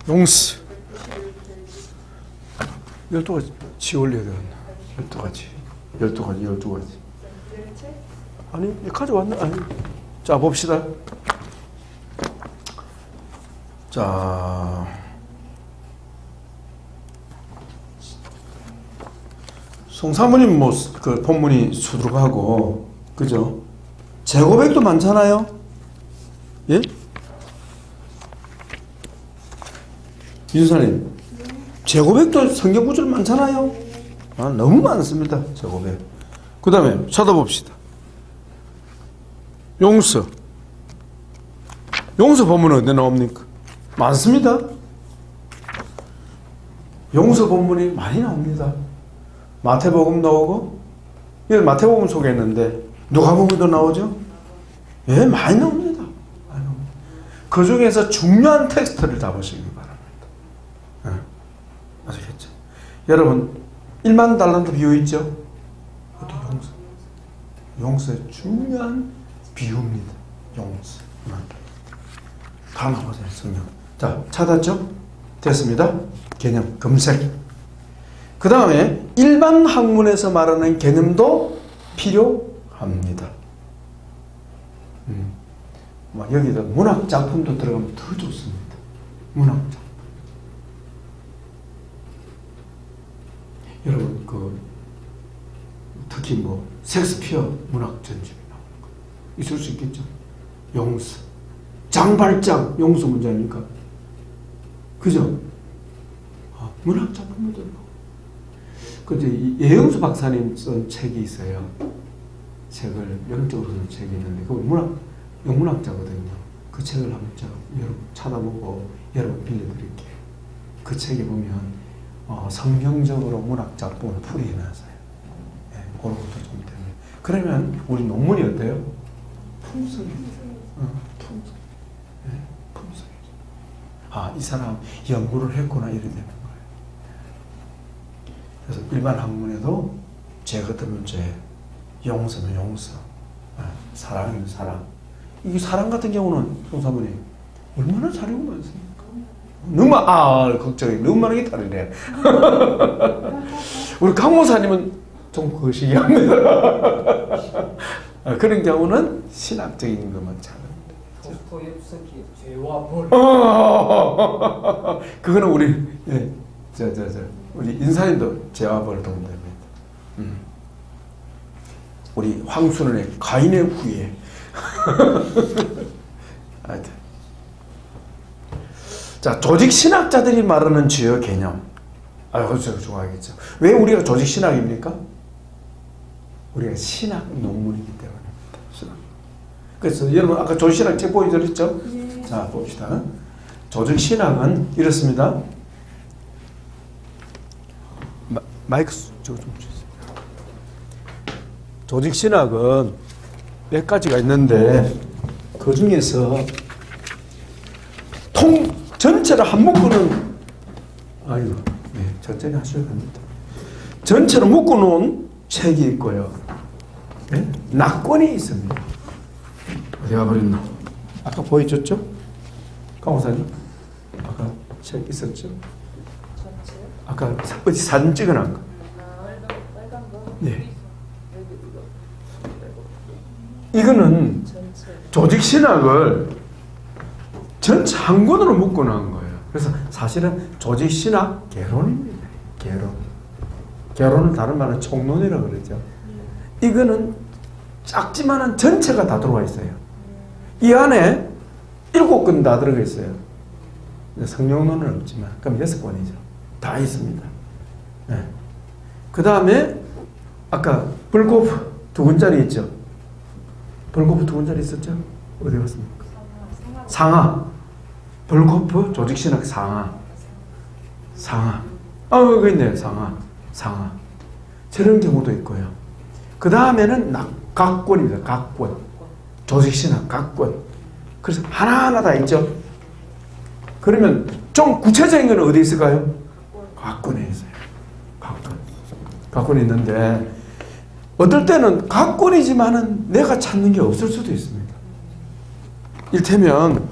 용서. 12가지 지 올려야 되겠나? 12가지. 12가지, 12가지. 아니, 가져왔나? 아니. 자, 봅시다. 자. 송사모님 뭐, 그 본문이 수두룩하고, 그죠? 제고백도 많잖아요? 예? 윤사님, 제고백도 성경 구절 많잖아요? 아, 너무 많습니다, 제고백. 그 다음에 찾아봅시다. 용서. 용서 본문은 어디 나옵니까? 많습니다. 용서 본문이 많이 나옵니다. 마태복음 나오고, 이거 마태복음 소개했는데, 누가복음도 나오죠? 예, 많이 나옵니다. 많이 나옵니다. 그 중에서 중요한 텍스트를 잡으시기 바랍니다. 예, 아시겠죠? 여러분, 1만 달란트 비유 있죠? 그것도 용서. 용서의 중요한 비유입니다. 용서. 다 나오죠, 성경. 자, 찾았죠? 됐습니다. 개념 검색. 그 다음에 일반 학문에서 말하는 개념도 필요합니다. 여기다 문학 작품도 들어가면 더 좋습니다. 문학 작품. 여러분, 특히 섹스피어 문학 전집이 나오는 거 있을 수 있겠죠. 용서. 장발장 용서 문제 아닙니까? 그죠? 문학 작품도 나오고. 근데 예영수 박사님 쓴 책이 있어요. 책을 영적으로 쓴 책이 있는데 그건 영문학자거든요. 그 책을 한번 여러분 찾아보고 여러분 빌려드릴게요. 그 책에 보면 성경적으로 문학 작품을 풀이해놨어요. 예, 그런 것도 좀 때문에. 그러면 우리 논문이 어때요? 풍성해져요. 풍성. 예, 풍성해져요. 아, 이 사람 연구를 했구나 이렇게 되는 거예요. 그래서 일반 학문에도 죄 같으면 죄, 용서면 용서, 사랑이면 사랑. 이 사랑 같은 경우는 송사모님 얼마나 자료가 많습니까? 너무 걱정이 너무 많은 게 다르네. 우리 강모사님은 좀 거시기합니다. 그런 경우는 신학적인 것만 잘합니다. 도스토옙스키 죄와 벌. 그거는 우리 우리 인사님도 죄와 벌 동답니다. 우리 황순원의 가인의 후예. 하여튼. 자, 조직 신학자들이 말하는 주요 개념. 그렇죠, 좋아하겠죠. 왜 우리가 조직 신학입니까? 우리가 신학 논문이기 때문입니다. 신학. 그래서 여러분 아까 조직 신학 책 보여드렸죠? 네. 자, 봅시다. 조직 신학은 이렇습니다. 마이크 좀 주세요. 조직 신학은 몇 가지가 있는데 그 중에서 전체를 한 묶어놓은 천천히 하셔야 됩니다. 전체를 묶어놓은 책이 있고요. 네? 낙권이 있습니다. 어디가 버렸나? 아까 보여줬죠? 강호사님? 아까 책 있었죠? 아까 어디 사진 찍어놓은 거. 네. 이거는 조직 신학을 전체 한 권으로 묶어놓은 거예요. 그래서 사실은 조직 신학 개론입니다. 개론은 다른 말은 총론이라고 그러죠. 이거는 작지만은 전체가 다 들어와 있어요. 이 안에 7권 다 들어가 있어요. 성령론은 없지만 그럼 6권이죠. 다 있습니다. 네. 그 다음에 아까 벌코프 2권짜리 있죠. 벌코프 2권짜리 있었죠? 어디 갔습니까? 상하. 벌코프 조직신학 상하. 여기 있네요. 상하. 저런 경우도 있고요. 그 다음에는 각권입니다. 각권. 조직신학 각권. 그래서 하나하나 다 있죠. 그러면 좀 구체적인 건 어디 있을까요? 각권에 있어요. 각권이 있는데 어떨 때는 각권이지만은 내가 찾는 게 없을 수도 있습니다. 이를테면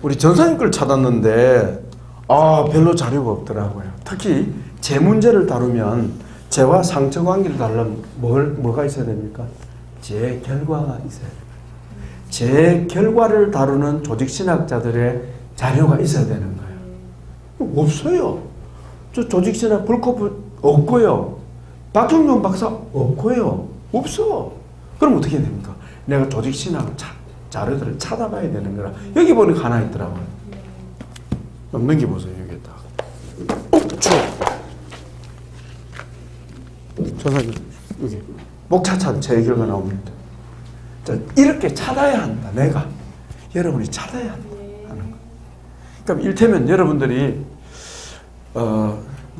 우리 전사님 걸 찾았는데 별로 자료가 없더라고요. 특히 재 문제를 다루면 재와 상처 관계를 다루려면 뭐가 있어야 됩니까? 재 결과가 있어야 돼요. 재 결과를 다루는 조직신학자들의 자료가 있어야 되는 거예요. 없어요. 저 조직신학 불코프 없고요. 박종용 박사 없고요. 없어. 그럼 어떻게 됩니까? 내가 조직신학 자료들을 찾아봐야 되는 거라. 여기 보니까 하나 있더라고요. 좀 넘겨보세요. 여기 딱. 추워. 전사님 여기 목차찬 제 결과 나옵니다. 자, 이렇게 찾아야 한다. 내가 여러분이 찾아야 한다 하는 거. 그럼 일테면 여러분들이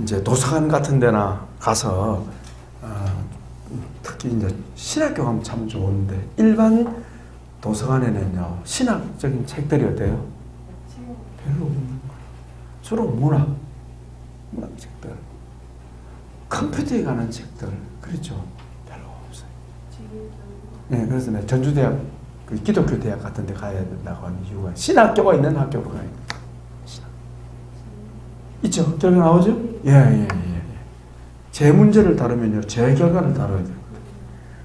이제 도서관 같은 데나 가서 특히 이제 신학교 가면 참 좋은데 일반 도서관에는요 신학적인 책들이 어때요? 별로 없는 거예요. 주로 문학 책들, 컴퓨터에 관한 책들 그렇죠. 별로 없어요. 네, 그래서 내가 전주대학 그 기독교 대학 같은 데 가야 된다고 하는 이유가 신학교가 있는 학교로 가야 돼요. 신학. 있죠? 결과 나오죠? 예. 재 문제를 다루면요 재 결과를 다뤄야 돼요.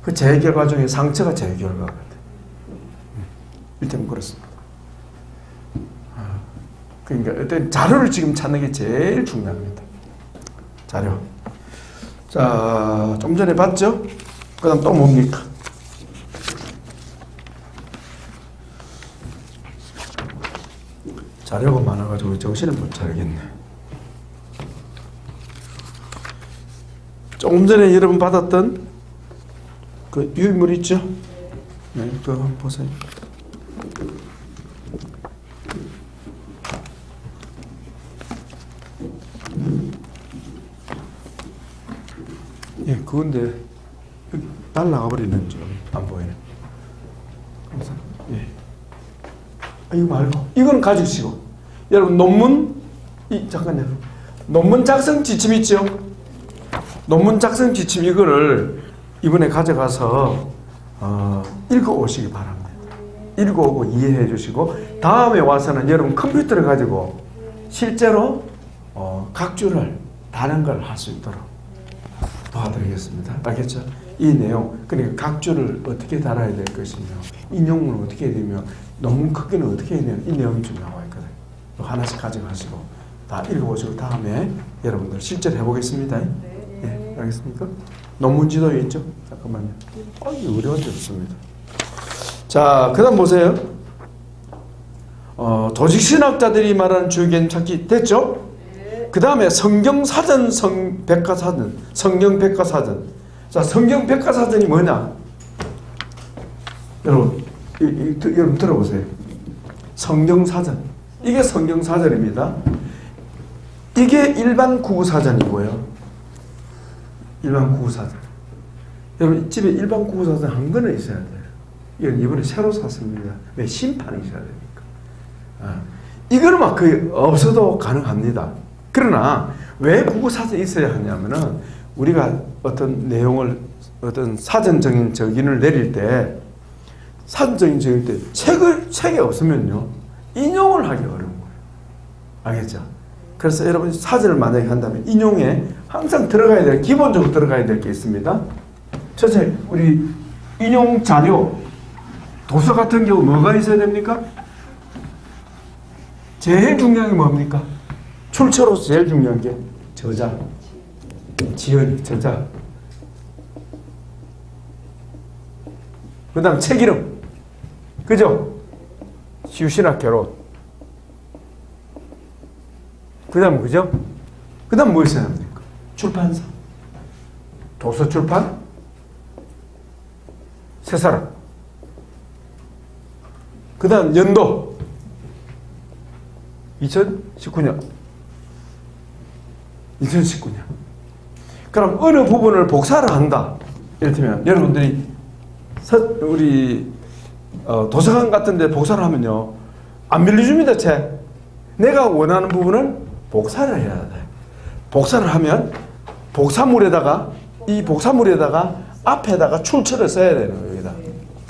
그 재 결과 중에 상처가 재 결과가 돼요. 일단 그렇습니다. 그러니까 어떤 자료를 지금 찾는 게 제일 중요합니다. 자료. 자, 좀 전에 봤죠? 그 다음 또 뭡니까? 자료가 많아가지고 정신을 못 차리겠네. 조금 전에 여러분 받았던 그 유인물 있죠? 네, 그거 한번 보세요. 예, 그건데 여기 날라가 버리는 줄 안 보이네. 그래서 예. 이거 말고 이거는 가지시고 여러분 논문 잠깐요. 논문 작성 지침 있죠? 논문 작성 지침 이거를 이번에 가져가서 읽어오시기 바랍니다. 읽어오고 이해해 주시고 다음에 와서는 여러분 컴퓨터를 가지고 실제로 각주를 다른 걸 할 수 있도록 도와드리겠습니다. 알겠죠? 이 내용, 그러니까 각주를 어떻게 달아야 될 것이며 인용문을 어떻게 해야 되며 논문 크기는 어떻게 해야 되며 이 내용이 좀 나와 있거든요. 하나씩 가져가시고 다 읽어보시고 다음에 여러분들 실제로 해보겠습니다. 네, 알겠습니까? 논문 지도 있죠? 잠깐만요. 이게 어려운 데 없습니다. 자, 그 다음 보세요. 조직신학자들이 말하는 주의견 찾기 됐죠? 그 다음에 성경사전, 백과사전, 성경백과사전. 자, 성경백과사전이 뭐냐? 여러분, 여러분 들어보세요. 성경사전. 이게 성경사전입니다. 이게 일반 구구사전이고요. 일반 구구사전. 여러분, 집에 일반 구구사전 한 권은 있어야 돼요. 이건 이번에 새로 샀습니다. 왜? 심판이 있어야 됩니까? 이거는 막 거의 없어도 가능합니다. 그러나 왜 구구사전이 있어야 하냐면은 우리가 어떤 내용을 어떤 사전적인 적인을 내릴 때 사전적인 적일 때 책이 없으면요 인용을 하기 어려운 거예요. 알겠죠? 그래서 여러분 사전을 만약에 한다면 인용에 항상 들어가야 될 기본적으로 들어가야 될 게 있습니다. 첫째, 우리 인용 자료 도서 같은 경우 뭐가 있어야 됩니까? 제일 중요한 게 뭡니까? 출처로서 제일 중요한 게 저자, 지연, 저자. 그 다음 책 이름. 그죠? 시우신학 결혼. 그 다음 그죠? 그 다음 뭐 있어야 합니까? 출판사. 도서 출판. 세 사람. 그 다음 연도. 2019년. 2019년. 그럼 어느 부분을 복사를 한다. 이를테면 여러분들이 우리 도서관 같은 데 복사를 하면요 안 빌려줍니다. 책. 내가 원하는 부분을 복사를 해야 돼. 복사를 하면 복사물에다가 이 복사물에다가 앞에다가 출처를 써야 되는 거예요. 여기다.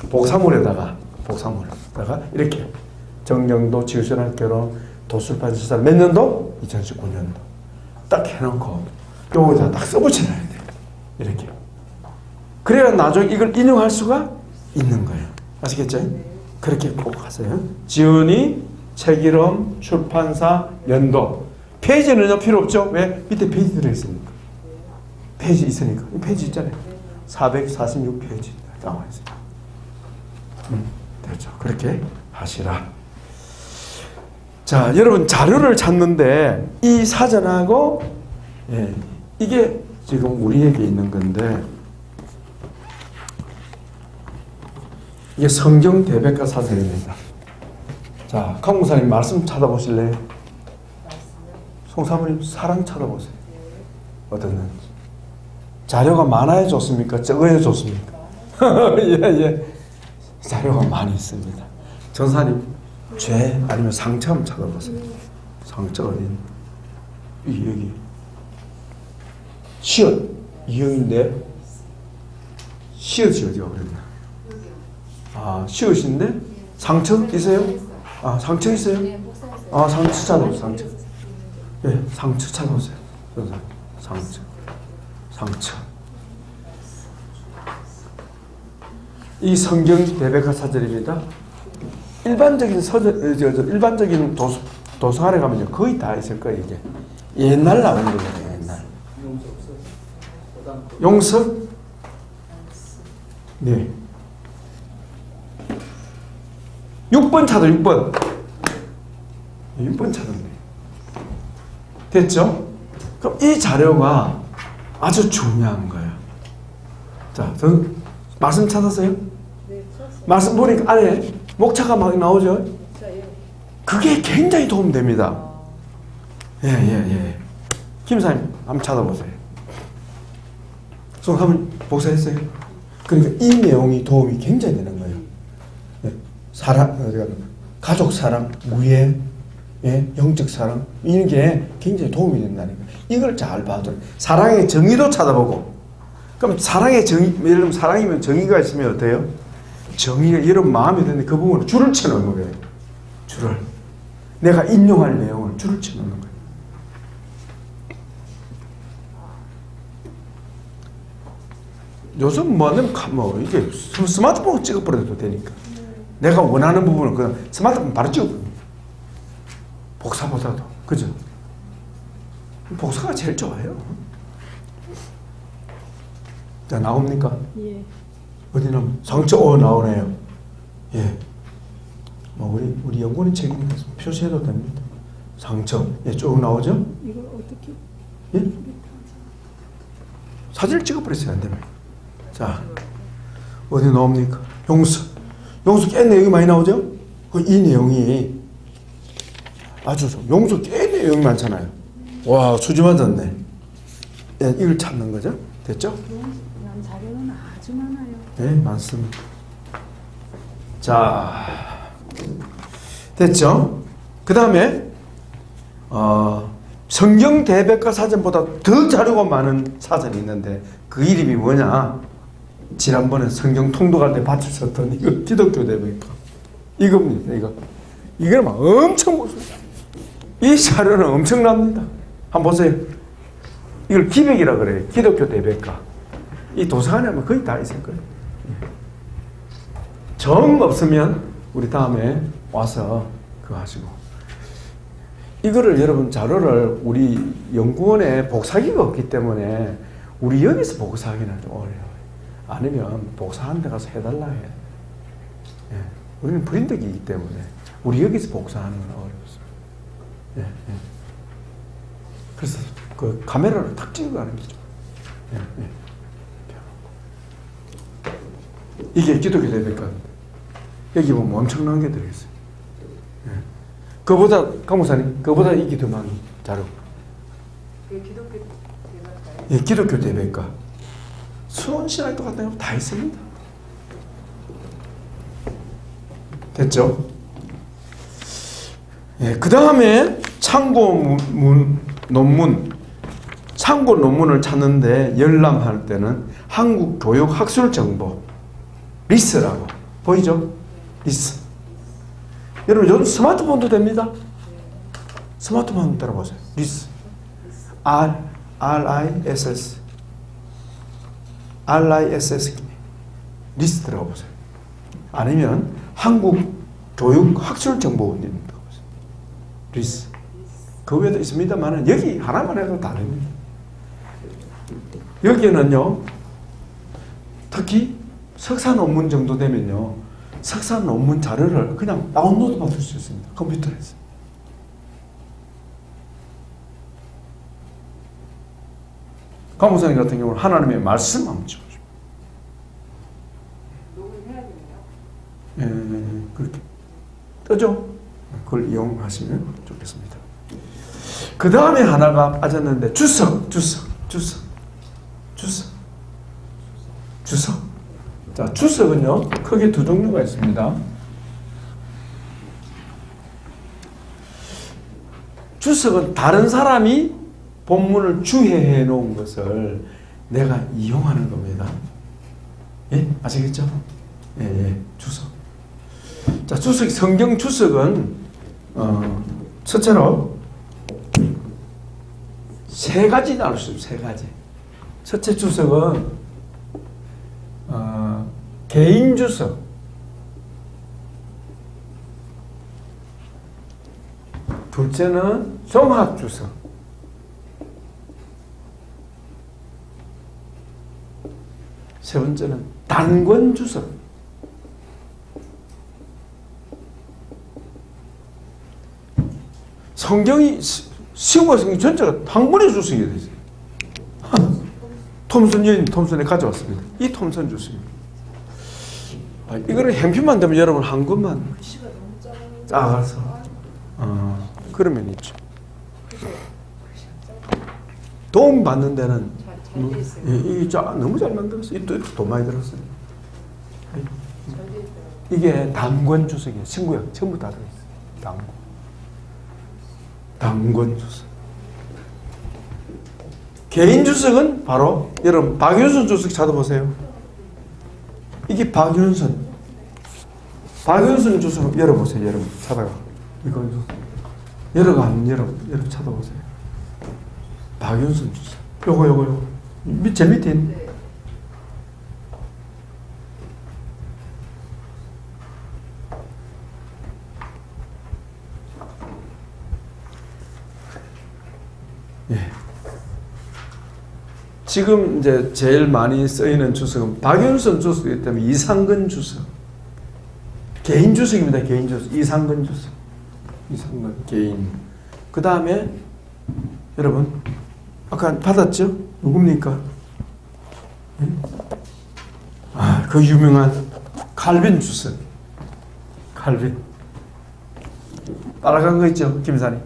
복사물에다가 이렇게 정경도 지구촌학교로 도술판 시설 몇 년도? 2019년도 딱 해놓고 요거다 딱 써붙여놔야 돼. 이렇게. 그래야 나중에 이걸 인용할 수가 있는 거예요. 아시겠죠? 그렇게 꼭 하세요. 지은이 책 이름, 출판사, 연도. 페이지는요 필요 없죠? 왜? 밑에 페이지 들어있으니까. 페이지 있으니까. 이 페이지 있잖아요. 446페이지 나와 있어요. 됐죠. 그렇게 하시라. 자, 여러분 자료를 찾는데 이 사전하고 이게 지금 우리에게 있는 건데 이게 성경 대백과 사전입니다. 자, 강무사님 말씀 찾아보실래요? 송사모님 사랑 찾아보세요. 어떻는지. 자료가 많아야 좋습니까? 적어야 좋습니까? 예. 자료가 많이 있습니다. 전사님 죄 아니면 상처 한번 찾아보세요. 상처 어디 있나? 여기 시옷 이형인데 시옷이 어디가 그랬나? 아, 시옷인데 상처 있어요? 아, 상처 있어요? 아, 상처 찾아보세요. 상처. 예, 상처 찾아보세요. 상처. 이 성경 대백과 사전입니다. 일반적인 일반적인 도서관에 가면요 거의 다 있을 거예요. 이게 옛날 나온 거예요. 옛날. 용서? 네. 6번 찾아 6번. 6번 찾았네. 됐죠? 그럼 이 자료가 아주 중요한 거예요. 자, 전 말씀 찾았어요? 네, 말씀 보니까 안에 목차가 막 나오죠? 그게 굉장히 도움됩니다. 예. 김사님 한번 찾아보세요. 한번 복사했어요? 그러니까 이 내용이 도움이 굉장히 되는 거예요. 사랑, 가족 사랑, 무예, 영적 사랑 이런 게 굉장히 도움이 된다니까. 이걸 잘 봐도 사랑의 정의도 찾아보고. 그럼 사랑의 정의, 예를 들면 사랑이면 정의가 있으면 어때요? 정의가 여러분 마음에 드는데 그 부분을 줄을 쳐놓는 거예요. 줄을. 내가 인용할 내용을 줄을 쳐놓는 거예요. 요즘 이게 스마트폰 찍어버려도 되니까. 내가 원하는 부분을 그냥 스마트폰 바로 찍어버립니다. 복사보다도. 그죠? 복사가 제일 좋아요. 자, 나옵니까? 예. 어디 나오면 상처 나오네요. 예. 우리 연구원의 책임에서 표시해도 됩니다. 상처. 예, 쭉 나오죠? 이걸 어떻게? 예? 사진을 찍어버렸어요, 안 되면. 자, 어디 나옵니까? 용서. 용서 꽤 내용이 많이 나오죠? 이 내용이 아주 용서 꽤 내용이 많잖아요. 와, 수지 맞았네. 예, 이걸 찾는 거죠? 됐죠? 자료는 아주 많아요. 네, 많습니다. 자, 됐죠? 그 다음에 성경 대백과 사전보다 더 자료가 많은 사전이 있는데 그 이름이 뭐냐? 지난번에 성경 통독할 때 바쳤었던 이거 기독교 대백과 이겁니다. 이거 막 엄청 무섭습니다. 이 자료는 엄청납니다. 한번 보세요. 이걸 기백이라 그래요. 기독교 대백과. 이 도서관에 하면 거의 다 있을 거예요. 정 없으면 우리 다음에 와서 그거 하시고. 이거를 여러분 자료를 우리 연구원에 복사기가 없기 때문에 우리 여기서 복사하기는 좀 어려워요. 아니면 복사하는 데 가서 해달라 해요. 예. 우리는 프린터기이기 때문에 우리 여기서 복사하는 건 어렵습니다. 예. 그래서 그 카메라로 탁 찍어 가는 게 좋아요. 이게 기독교 대백과입니다. 여기 보면 엄청난 게 들어있어요. 그보다, 강목사님, 그보다 이게 더 많은 자료. 그게 기독교 대백과예요? 예, 기독교 대백과. 수원신학 똑같은 거 다 있습니다. 됐죠? 예, 그 다음에 참고 논문을 찾는데 열람할 때는 한국교육학술정보 리스라고 보이죠? 리스. 여러분 요즘 스마트폰도 됩니다. 스마트폰 들어보세요. 리스. RISS. RISS. 리스 들어가보세요. 아니면 한국교육학술정보원님 들어가보세요. 리스. 그 외에도 있습니다만 여기 하나만 해도 다릅니다. 여기에는요, 특히 석사 논문 정도 되면요, 석사 논문 자료를 그냥 다운로드 받을 수 있습니다. 컴퓨터에서. 강목사님 같은 경우는 하나님의 말씀 한번 찍어줍니다. 녹음해야겠네요. 그렇게 뜨죠? 그걸 이용하시면 좋겠습니다. 그 다음에 하나가 빠졌는데 주석. 자, 주석은요 크게 두 종류가 있습니다. 주석은 다른 사람이 본문을 주해해 놓은 것을 내가 이용하는 겁니다. 예? 아시겠죠? 예, 주석. 자, 성경 주석은 첫째로 세 가지 나눌 수 있어요. 세 가지. 첫째 주석은 개인 주석, 둘째는 종합 주석, 세 번째는 단권 주석. 성경이 시험과 성경 전체가 단권의 주석이 되어 있어요. 톰슨이 가져왔습니다. 이 톰슨 주석입니다. 이거는 행편만 되면 여러분 한 것만 작아서 그러면 있죠. 도움 받는 데는 이게 너무 잘 만들었어요. 이 돈 많이 들었어요. 이게 단권 주석이에요. 신구약 전부 다 들어있어요. 단권 주석. 개인 주석은 바로 여러분 박윤선 주석 찾아보세요. 이게 박윤선 주석 열어보세요. 여러분 찾아가. 이거 여러분 찾아보세요. 박윤선 주석. 요거 제일 밑에 있는. 예. 지금 이제 제일 많이 쓰이는 주석은 박윤선 주석이기 때문에 이상근 주석. 개인 주석입니다. 개인 주석. 이상근 주석. 이상근 개인. 그 다음에 여러분 아까 받았죠? 누굽니까? 그 유명한 칼빈 주석. 칼빈. 따라간 거 있죠? 김산이.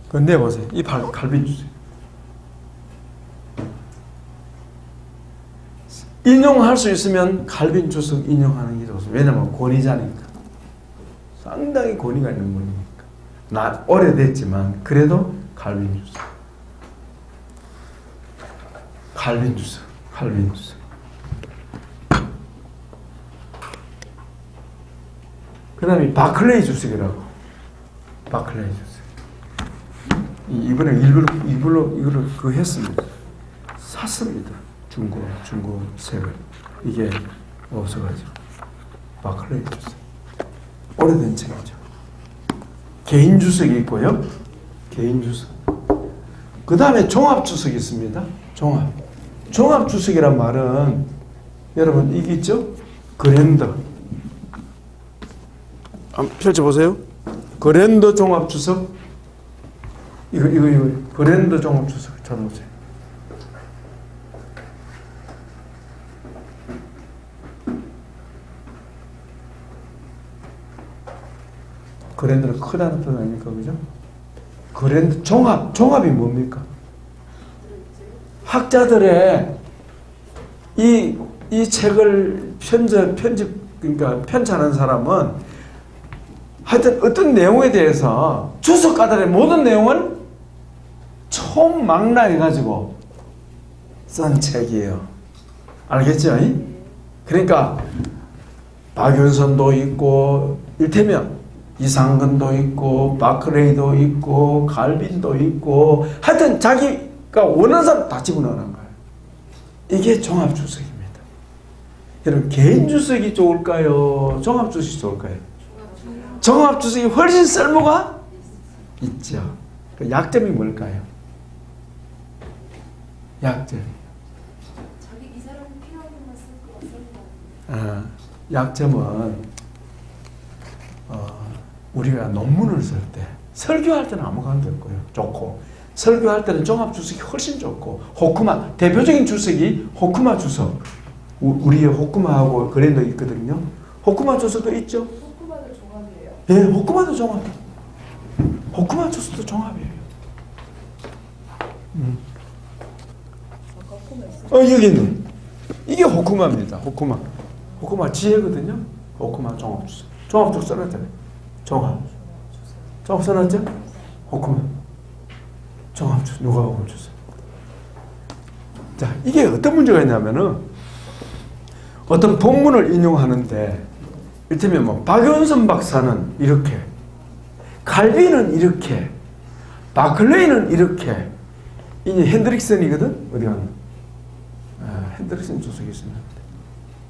그거 내보세요. 이 칼빈 주석. 인용할 수 있으면 칼빈 주석 인용하는 게 좋습니다. 왜냐하면 권위자니까. 상당히 권위가 있는 분이니까. 나 오래됐지만 그래도 칼빈 주석. 칼빈 주석. 그 다음에 바클레이 주석이라고. 바클레이 주석. 이번에 일부러 이거를 했습니다. 샀습니다. 중고색을. 이게 없어가지고. 바클레이 주석. 오래된 책이죠. 개인 주석이 있고요. 개인 주석. 그 다음에 종합 주석이 있습니다. 종합 주석이란 말은 여러분 이게 있죠? 그랜더. 한번 펼쳐보세요. 그랜더 종합 주석. 이거 그랜더 종합 주석 찾아보세요. 그랜더는 크다는 뜻 아닙니까? 그죠? 그랜더 종합이 뭡니까? 학자들의 이 책을 그러니까 편찬한 사람은 하여튼 어떤 내용에 대해서 주석가들의 모든 내용을 총망라해가지고 쓴 책이에요. 알겠죠? 그러니까 박윤선도 있고, 일테면 이상근도 있고 바클레이도 있고 갈빈도 있고 하여튼 자기가 원하는 사람 다 집어넣는 거예요. 이게 종합주석입니다. 여러분 개인주석이 좋을까요? 종합주석이 좋을까요? 종합주석이 훨씬 쓸모가 있죠. 그 약점이 뭘까요? 약점이. 자기 이 사람이 필요한 것만 쓸 거 같습니다. 약점은 우리가 논문을 쓸 때 설교할 때는 아무 관계 없고요. 좋고 설교할 때는 종합주석이 훨씬 좋고 호쿠마 대표적인 주석이 호쿠마 주석 우리의 호쿠마하고 그랜더 있거든요. 호쿠마 주석도 있죠. 호쿠마도 종합이에요. 예, 호쿠마도 종합. 호쿠마 주석도 종합이에요. 여기 있네. 이게 호쿠마입니다. 호쿠마 지혜거든요. 호쿠마 종합주석. 종합주석 써놨잖아요. 종합 써놨죠? 호쿠마. 종합주석. 누가 호쿠마주석? 자, 이게 어떤 문제가 있냐면은 어떤 본문을 인용하는데 이를테면 뭐 박연선 박사는 이렇게 칼빈은 이렇게 바클레이는 이렇게 이 핸드릭슨이거든? 어디 가나? 핸드릭슨 주석이 있습니다.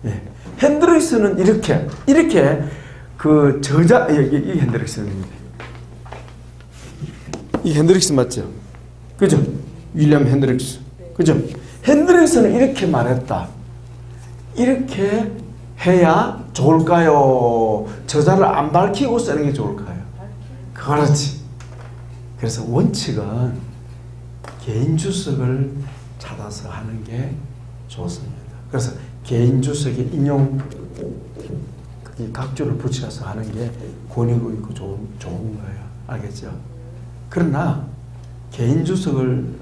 예. 핸드릭슨은 이렇게 그 저자 이 핸드릭슨입니다. 이 핸드릭슨 맞죠? 그죠? 윌리엄 핸드릭스. 그죠? 핸드릭슨은 이렇게 말했다. 이렇게 해야 좋을까요? 저자를 안 밝히고 쓰는 게 좋을까요? 그렇지. 그래서 원칙은 개인 주석을 찾아서 하는 게 좋습니다. 그래서 개인 주석의 인용 각주를 붙여서 하는 게 권위고 있고 좋은 거예요. 알겠죠? 그러나 개인 주석을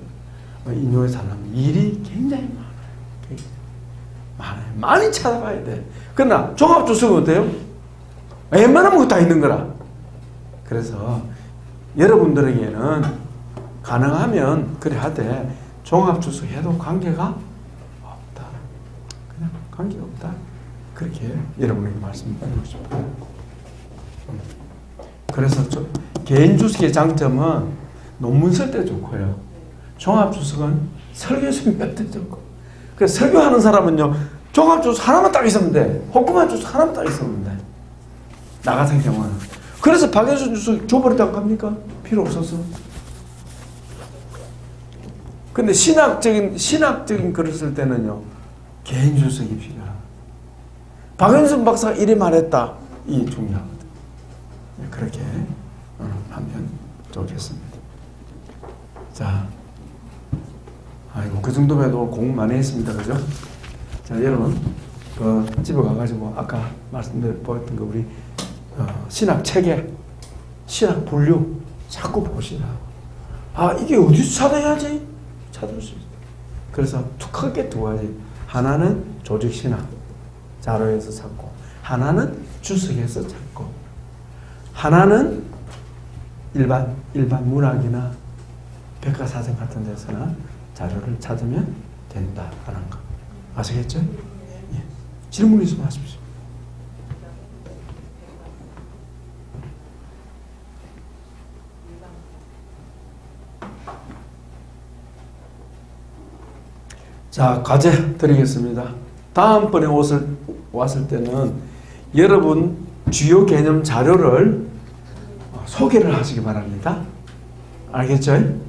인용해서 하는 일이 굉장히 많아요. 많이 찾아봐야 돼. 그러나 종합 주석은 어때요? 웬만하면 다 있는 거라. 그래서 여러분들에게는 가능하면 그래 하되 종합 주석 해도 관계가 없다. 그냥 관계가 없다. 그렇게 여러분에게 말씀드리고 싶어요. 그래서 개인 주석의 장점은 논문 쓸 때 좋고요. 종합 주석은 설교 준비할 때 좋고. 그래서 설교하는 사람은요, 종합 주석 하나만 딱 있으면 돼. 호쿠마 주석 하나만 딱 있으면 돼. 나 같은 경우는. 그래서 박연순 주석 줘버리다가 갑니까? 필요 없어서. 근데 신학적인 글을 쓸 때는요, 개인 주석이 필요합니다. 박연순 박사가 이래 말했다. 이게 중요하거든. 그렇게 하면 좋겠습니다. 자, 아이고, 그 정도면 공부 많이 했습니다. 그죠? 자, 여러분, 집에 가가지고 아까 말씀드렸던 거 우리 신학 체계, 신학 분류 자꾸 보시라. 아, 이게 어디서 찾아야지? 찾을 수 있어요. 그래서 크게 두 가지. 하나는 조직 신학, 자료에서 찾고, 하나는 주석에서 찾고, 하나는 일반 문학이나 백과사전 같은 데서나 자료를 찾으면 된다 하는 거. 아시겠죠? 예. 질문 있으면 하십시오. 자, 과제 드리겠습니다. 다음번에 왔을 때는 여러분 주요 개념 자료를 소개를 하시기 바랍니다. 알겠죠?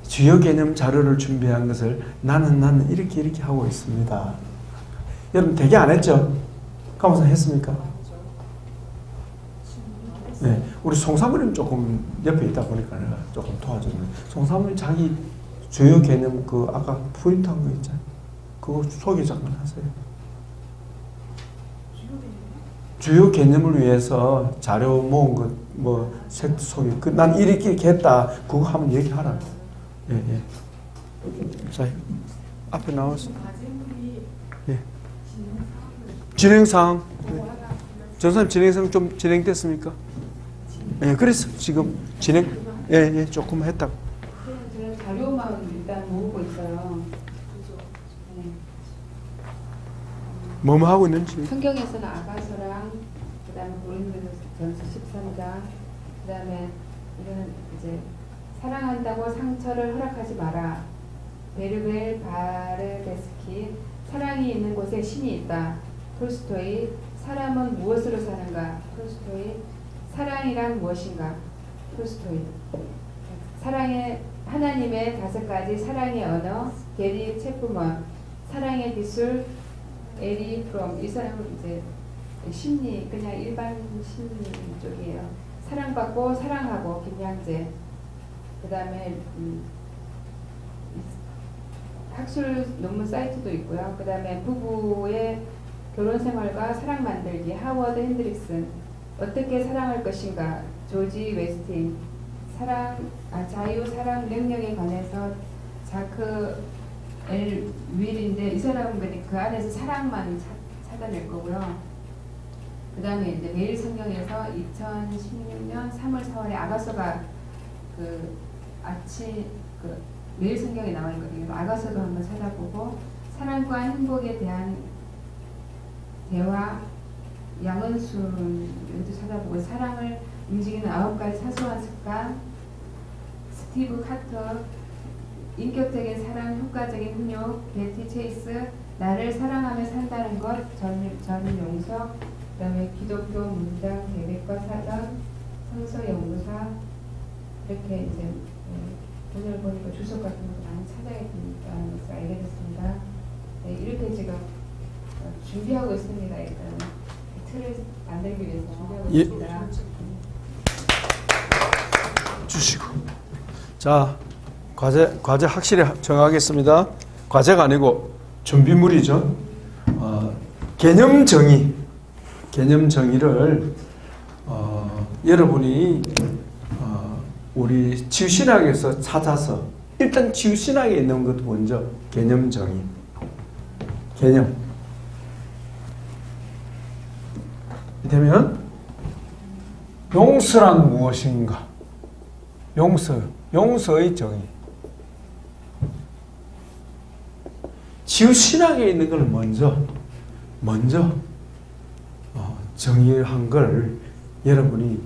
주요 개념 자료를 준비한 것을 나는 이렇게 하고 있습니다. 여러분 되게 안 했죠? 강호사 했습니까? 네, 우리 송사모님 조금 옆에 있다 보니까 내가 조금 도와줬는데, 송사모님 자기 주요 개념 그 아까 프린트한 거 있잖아요. 그거 소개 잠깐 하세요. 주요 개념을 위해서 자료 모은 것, 뭐 책 소개, 난 이렇게 했다. 그거 하면 얘기하라. 예. 자, 앞에 나와서. 예. 진행사항. 전사님 진행사항 좀 진행됐습니까? 예, 그래서 지금 진행, 예, 조금 했다고. 저는 자료만 일단 모으고 있어요. 네. 뭐뭐 하고 있는지. 성경에서는 아가서랑 그다음에 고린도전서 13장, 그다음에 이거는 이제 사랑한다고 상처를 허락하지 마라. 베르벨 바르베스키 사랑이 있는 곳에 신이 있다. 톨스토이 사람은 무엇으로 사는가? 톨스토이 사랑이란 무엇인가? 톨스토이 사랑의 하나님의 5가지 사랑의 언어 게리 체프먼 사랑의 기술 에리 프롬 이 사람은 이제 심리 그냥 일반 심리 쪽이에요. 사랑받고 사랑하고 김양재 그 다음에 학술 논문 사이트도 있고요. 그 다음에 부부의 결혼 생활과 사랑 만들기 하워드 핸드릭슨 어떻게 사랑할 것인가 조지 웨스틴 자유 사랑 능력에 관해서 자크 엘 윌인데 이 사람은 그 안에서 사랑만 찾아낼 거고요. 그 다음에 이제 매일 성경에서 2016년 3월 4월에 아가서가 그 아침 그 매일 성경에 나와 있거든요. 아가서도 한번 찾아보고 사랑과 행복에 대한 대화 양은순도 찾아보고 사랑을 움직이는 9가지 사소한 습관 스티브 카터 인격적인 사랑 효과적인 훈육 베티 체이스 나를 사랑하며 산다는 것 전용석 그 다음에 기독교 문장 계획과 사전 성서연구사 이렇게 이제 오늘 보니까 주석 같은 것도 많이 찾아야겠다는 것을 알게 됐습니다. 네, 이렇게 지금 준비하고 있습니다. 일단 틀을 만들기 위해서 준비하고 있습니다. 주시고 자 과제 확실히 정하겠습니다. 과제가 아니고 준비물이죠. 개념 정의를 여러분이 우리 지우신학에서 찾아서 일단 지우신학에 있는 것도 먼저 개념 정의 개념 되면 용서란 무엇인가 용서의 정의 지우신학에 있는 걸 먼저 정의한 걸 여러분이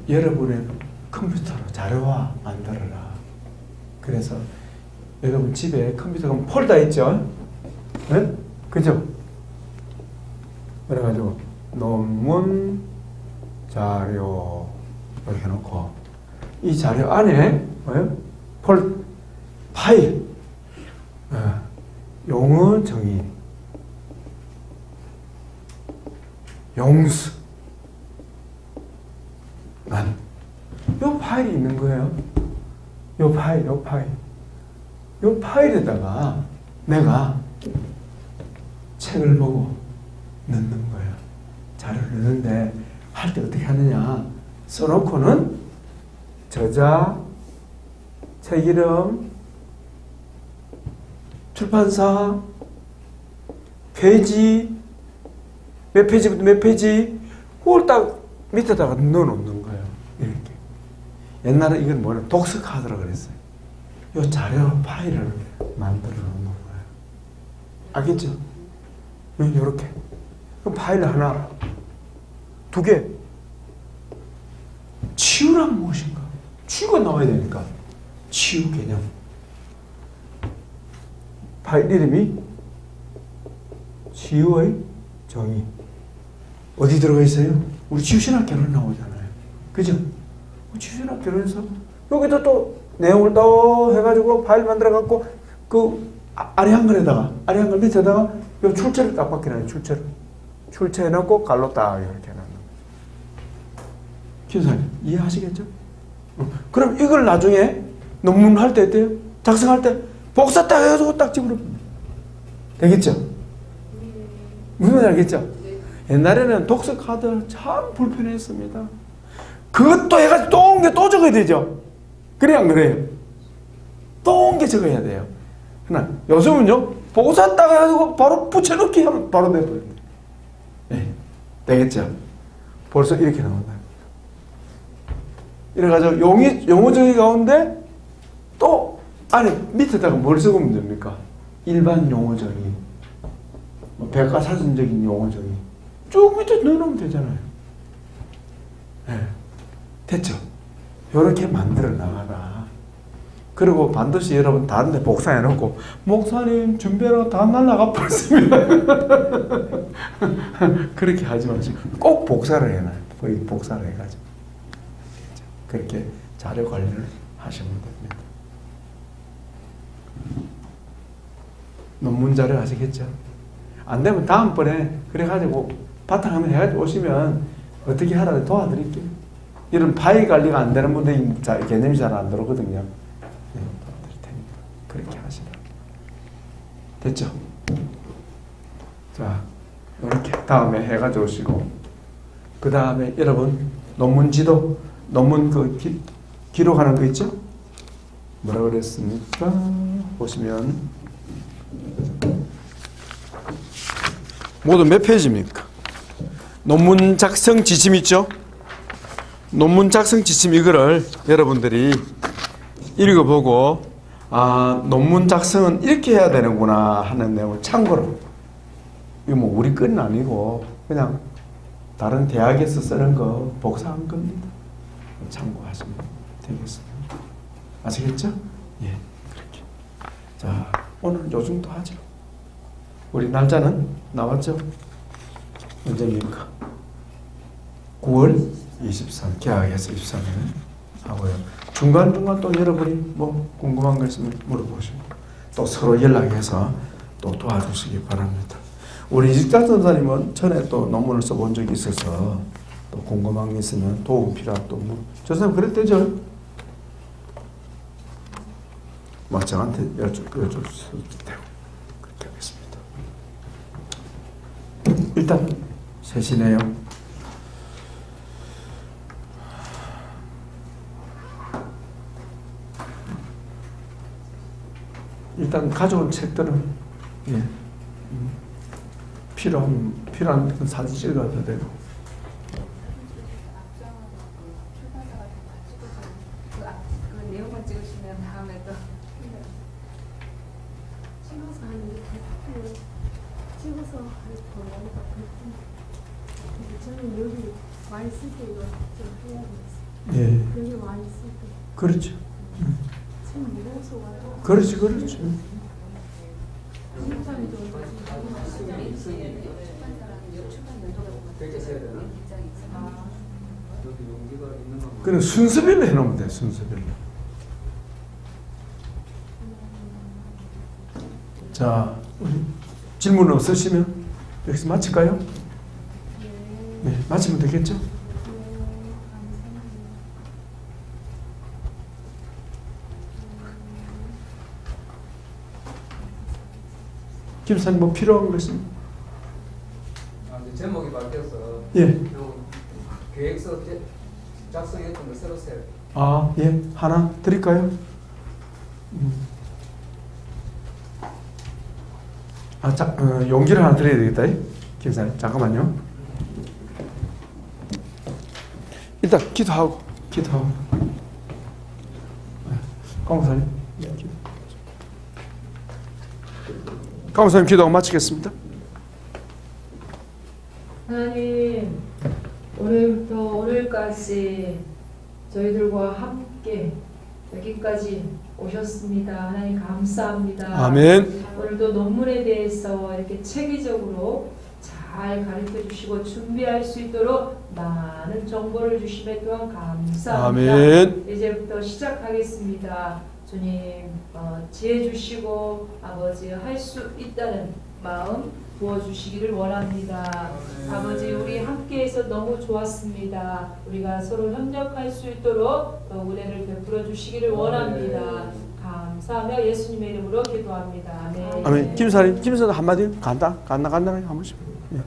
여러분의 컴퓨터로 자료화 만들어라. 그래서 여러분 집에 컴퓨터가 폴더 있죠? 네? 그죠? 그래가지고 논문 자료 이렇게 해놓고 이 자료 안에 파일 용어 정의 용서 요 파일이 있는 거예요. 요 파일에다가 내가 책을 보고 넣는 거예요. 자료를 넣는데 할 때 어떻게 하느냐 써놓고는 저자, 책 이름, 출판사, 페이지 몇 페이지부터 몇 페이지 그걸 딱 밑에다가 넣어놓는 거예요. 이렇게. 옛날에 이건 뭐냐 독서 카드라고 그랬어요. 이 자료 파일을 만들어 놓는 거예요. 알겠죠? 이렇게. 그럼 파일 하나, 2개. 치유란 무엇인가? 치유가 나와야 되니까. 치유 개념. 파일 이름이 치유의 정의. 어디 들어가 있어요? 우리 치유신학 결론 나오잖아요. 그죠? 치유신학 결론에서 여기다 또 내용을 또 해가지고 파일 만들어갖고 그 아래 한글에다가 아래 한글 밑에다가 요 출처를 딱 박혀놔요. 출처해놓고 갈로 딱 이렇게 해놓는 거죠. 기도사님 이해하시겠죠? 그럼 이걸 나중에 논문 할 때 어때요? 작성할 때 복사 딱 해가지고 딱 집어넣으면 되겠죠? 무슨 알겠죠? 옛날에는 독서 카드 참 불편했습니다. 그것도 해가지고 또 옮겨 또 적어야 되죠? 그래 안 그래요? 또 옮겨 적어야 돼요. 그러나 요즘은요 복사 딱 해가지고 바로 붙여넣기 하면 바로 돼버려요. 네, 되겠죠? 벌써 이렇게 나온다. 이래가지고 용어 정의 가운데 또 안에 밑에다가 뭘 적으면 됩니까? 일반 용어 정의, 백과사전적인 용어 정의 쭉 밑에 넣어놓으면 되잖아요. 네. 됐죠? 이렇게 만들어 나가라. 그리고 반드시 여러분 다른 데 복사해 놓고 목사님 준비하러 다 날라가 버렸습니다. 그렇게 하지 마시고 꼭 복사를 해놔요. 거의 복사를 해가지고 그렇게 자료 관리를 하시면 됩니다. 논문 자료 아시겠죠? 안 되면 다음번에 그래가지고 바탕화면 해가지고 오시면 어떻게 하라고 도와드릴게요. 이런 파일 관리가 안 되는 분들이 개념이 잘 안 들어오거든요. 네, 도와드릴 테니까 그렇게 하시라. 됐죠? 자, 이렇게 다음에 해가지고 오시고 그 다음에 여러분 논문 지도, 논문 그 기록하는 거 있죠? 뭐라 그랬습니까? 보시면 모두 몇 페이지입니까? 논문 작성 지침 있죠? 논문 작성 지침 이거를 여러분들이 읽어보고 아 논문 작성은 이렇게 해야 되는구나 하는 내용을 참고로 이거 뭐 우리 건 아니고 그냥 다른 대학에서 쓰는 거 복사한 겁니다. 참고하시면 되겠습니다. 아시겠죠? 예, 그렇게. 자, 오늘 요 정도 하죠. 우리 날짜는 나왔죠? 언제입니까? 9월 23일, 개학해서 23일 하고요. 중간중간 또 여러분이 뭐 궁금한 거 있으면 물어보시고 또 서로 연락해서 또 도와주시기 바랍니다. 우리 이직자 전사님은 전에 또 논문을 써본 적이 있어서 또 궁금한 게 있으면 도움 필요한 또 저 사람 그랬대죠? 뭐 저한테 여쭤 주셔도 되고 그렇게 하겠습니다. 일단 셋이네요. 일단 가져온 책들은 예. 필요한 사진 찍어도 되고. 그 내용만 찍으시면 다음에 또 찍어서 하는 찍어서 저는 여기 와 있을 때 이거 좀 해야 되겠어요. 예. 여기 와 있을 때 그렇죠. 참 무거워서 와요. 그렇지, 그렇지. 그렇게 써야 되나? 여기 용기가 있는 거. 그냥 순서별로 해놓으면 돼, 순서별로. 자, 질문 없으시면 여기서 마칠까요? 네, 마치면 되겠죠? 김사님 뭐 필요한 거 있습니까? 아, 이제 제목이 바뀌어서 예. 요 계획서 작성했던 거 새로 써요. 아, 예. 하나 드릴까요? 아, 자, 용기를 하나 드려야 되겠다. 김사님, 잠깐만요. 일단 기도하고. 강목사님. 강목사님 기도하고 마치겠습니다. 하나님, 오늘부터 오늘까지 저희들과 함께 여기까지 오셨습니다. 하나님 감사합니다. 아멘. 오늘도 논문에 대해서 이렇게 체계적으로 잘 가르쳐 주시고 준비할 수 있도록 많은 정보를 주심에 또한 감사합니다. 아멘. 이제부터 시작하겠습니다. 주님, 지혜 주시고 아버지 할 수 있다는 마음 부어주시기를 원합니다. 아버지, 우리 함께해서 너무 좋았습니다. 우리가 서로 협력할 수 있도록 더욱 은혜를 베풀어 주시기를 원합니다. 감사하며 예수님의 이름으로 기도합니다. 아멘. 아멘. 김사님 한마디 간단하게 한 번씩. 예.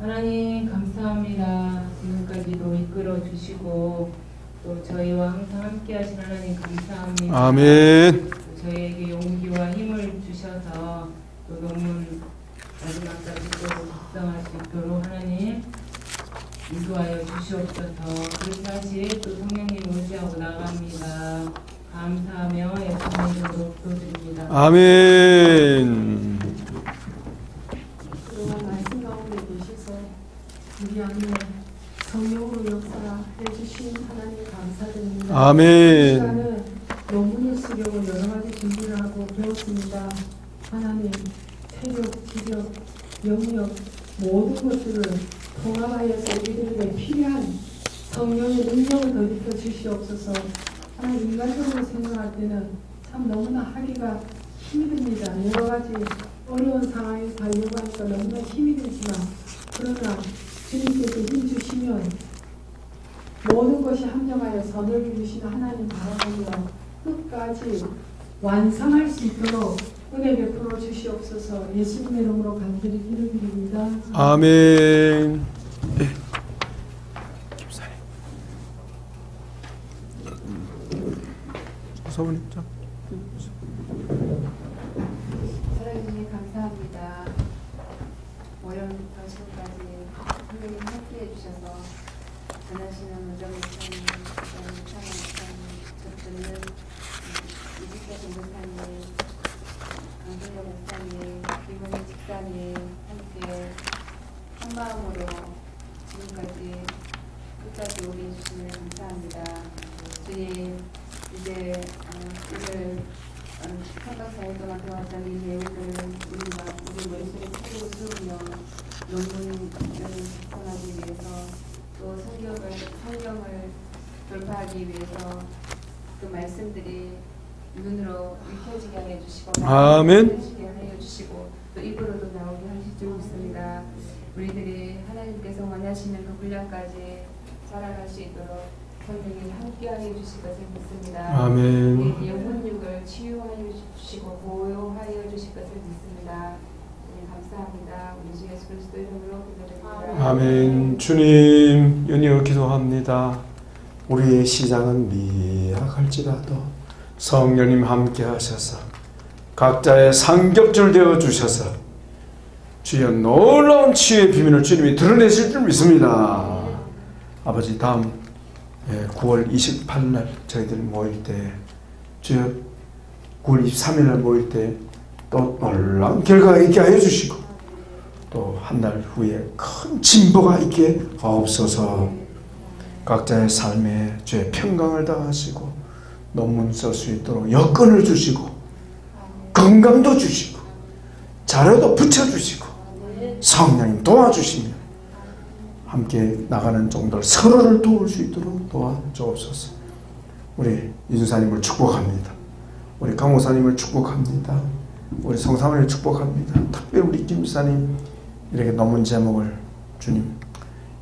하나님 감사합니다. 지금까지도 이끌어 주시고 또 저희와 항상 함께 하신 하나님 감사합니다. 아멘. 또 저희에게 용기와 힘을 주셔서 또 논문 마지막까지 또 작성할 수 있도록 하나님 인도하여 주시옵소서. 그렇게 다시 또 성령님 의지하고 나갑니다. 감사하며 예수님 이름으로 기도드립니다. 아멘. 그동안 말씀 가운데 계셔서 우리 안에 성령으로 역사해 주시고 주신 하나님 감사드립니다. 이 아멘. 시간은 논문을 쓰려고 여러 가지 준비를 하고 배웠습니다. 하나님, 체력, 지력, 영역 모든 것들을 통합하여서 우리들에게 필요한 성령의 능력을 더입혀 주시옵소서. 하나님, 인간적으로 생각할 때는 참 너무나 하기가 힘이 듭니다. 여러 가지 어려운 상황에서 하려고 하니까 너무나 힘이 들지만, 그러나 주님께서 힘 주시면 모든 것이 합력하여 선을 이루시는 하나님 바라보며 끝까지 완성할 수 있도록 은혜 베풀어 주시옵소서. 예수님의 이름으로 간절히 기도드립니다. 아멘. 네. 김사님. 사모님 좀. 사랑주님 감사합니다. 월요일부터 지금까지 선생님 함께해 주셔서 전하시는 문정 목사님, 창원 목사님, 듣는 이지태 공사님, 강준영 목사님, 김은희 집사님 함께 한 마음으로 지금까지 끝까지 오게 해주시면 감사합니다. 주님, 이제 오늘 3박 4일 동안 배웠던 이 내용들을 우리 머릿속에 새기고 세우며 논문을 작성하기 위해서 또 성경을 돌파하기 위해서 그 말씀들이 눈으로 익혀지게 하여 주시고 아멘. 익혀지게 하여 주시고 또 입으로도 나오게 하시고 있습니다. 우리들이 하나님께서 원하시는 그 분량까지 살아갈 수 있도록 선생님 함께하여 주실 것을 믿습니다. 아멘. 우리 영혼육을 치유하여 주시고 보호하여 주실 것을 믿습니다. 감사합니다. 우리 주 예수 그리스도 이름으로 기도드립니다. 아멘. 주님 연이어 기도합니다. 우리의 시작은 미약할지라도 성령님 함께 하셔서 각자의 상급줄 되어 주셔서 주여 놀라운 치유의 비밀을 주님이 드러내실 줄 믿습니다. 아버지, 다음 9월 28일 저희들 모일 때, 주여 9월 23일 날 모일 때 또 놀라운 결과가 있게 하여 주시고 또 한 달 후에 큰 진보가 있게 하옵소서. 각자의 삶에 주의 평강을 다하시고 논문 쓸 수 있도록 여건을 주시고 건강도 주시고 자료도 붙여주시고 성령님 도와주시며 함께 나가는 종들 서로를 도울 수 있도록 도와주옵소서. 우리 이준사님을 축복합니다. 우리 강호사님을 축복합니다. 우리 성사모님을 축복합니다. 특별히 우리 김사님 이렇게 논문 제목을 주님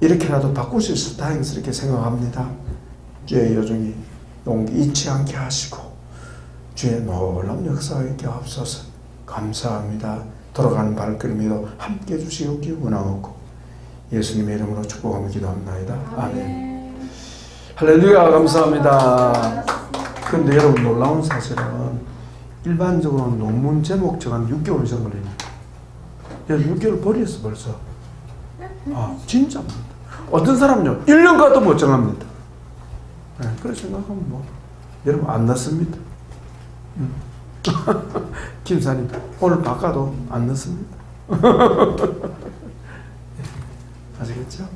이렇게라도 바꿀 수 있어 다행스럽게 생각합니다. 주의 여정이 용기 잊지 않게 하시고 주의 놀라운 역사가 있게 하옵소서. 감사합니다. 돌아가는 발걸음에도 함께 해주시옵기 원하옵고 예수님의 이름으로 축복하며 기도합나이다. 아멘. 할렐루야. 감사합니다. 그런데 여러분 놀라운 사실은 일반적으로 논문 제목 정한 6개월 이상 걸립니다. 6개월 버렸어 벌써. 진짜 어떤 사람은요 1년 가도 못 정합니다. 그렇게 생각하면 뭐 여러분 안 넣습니다. 김사님 오늘 바꿔도 안 넣습니다. 아시겠죠?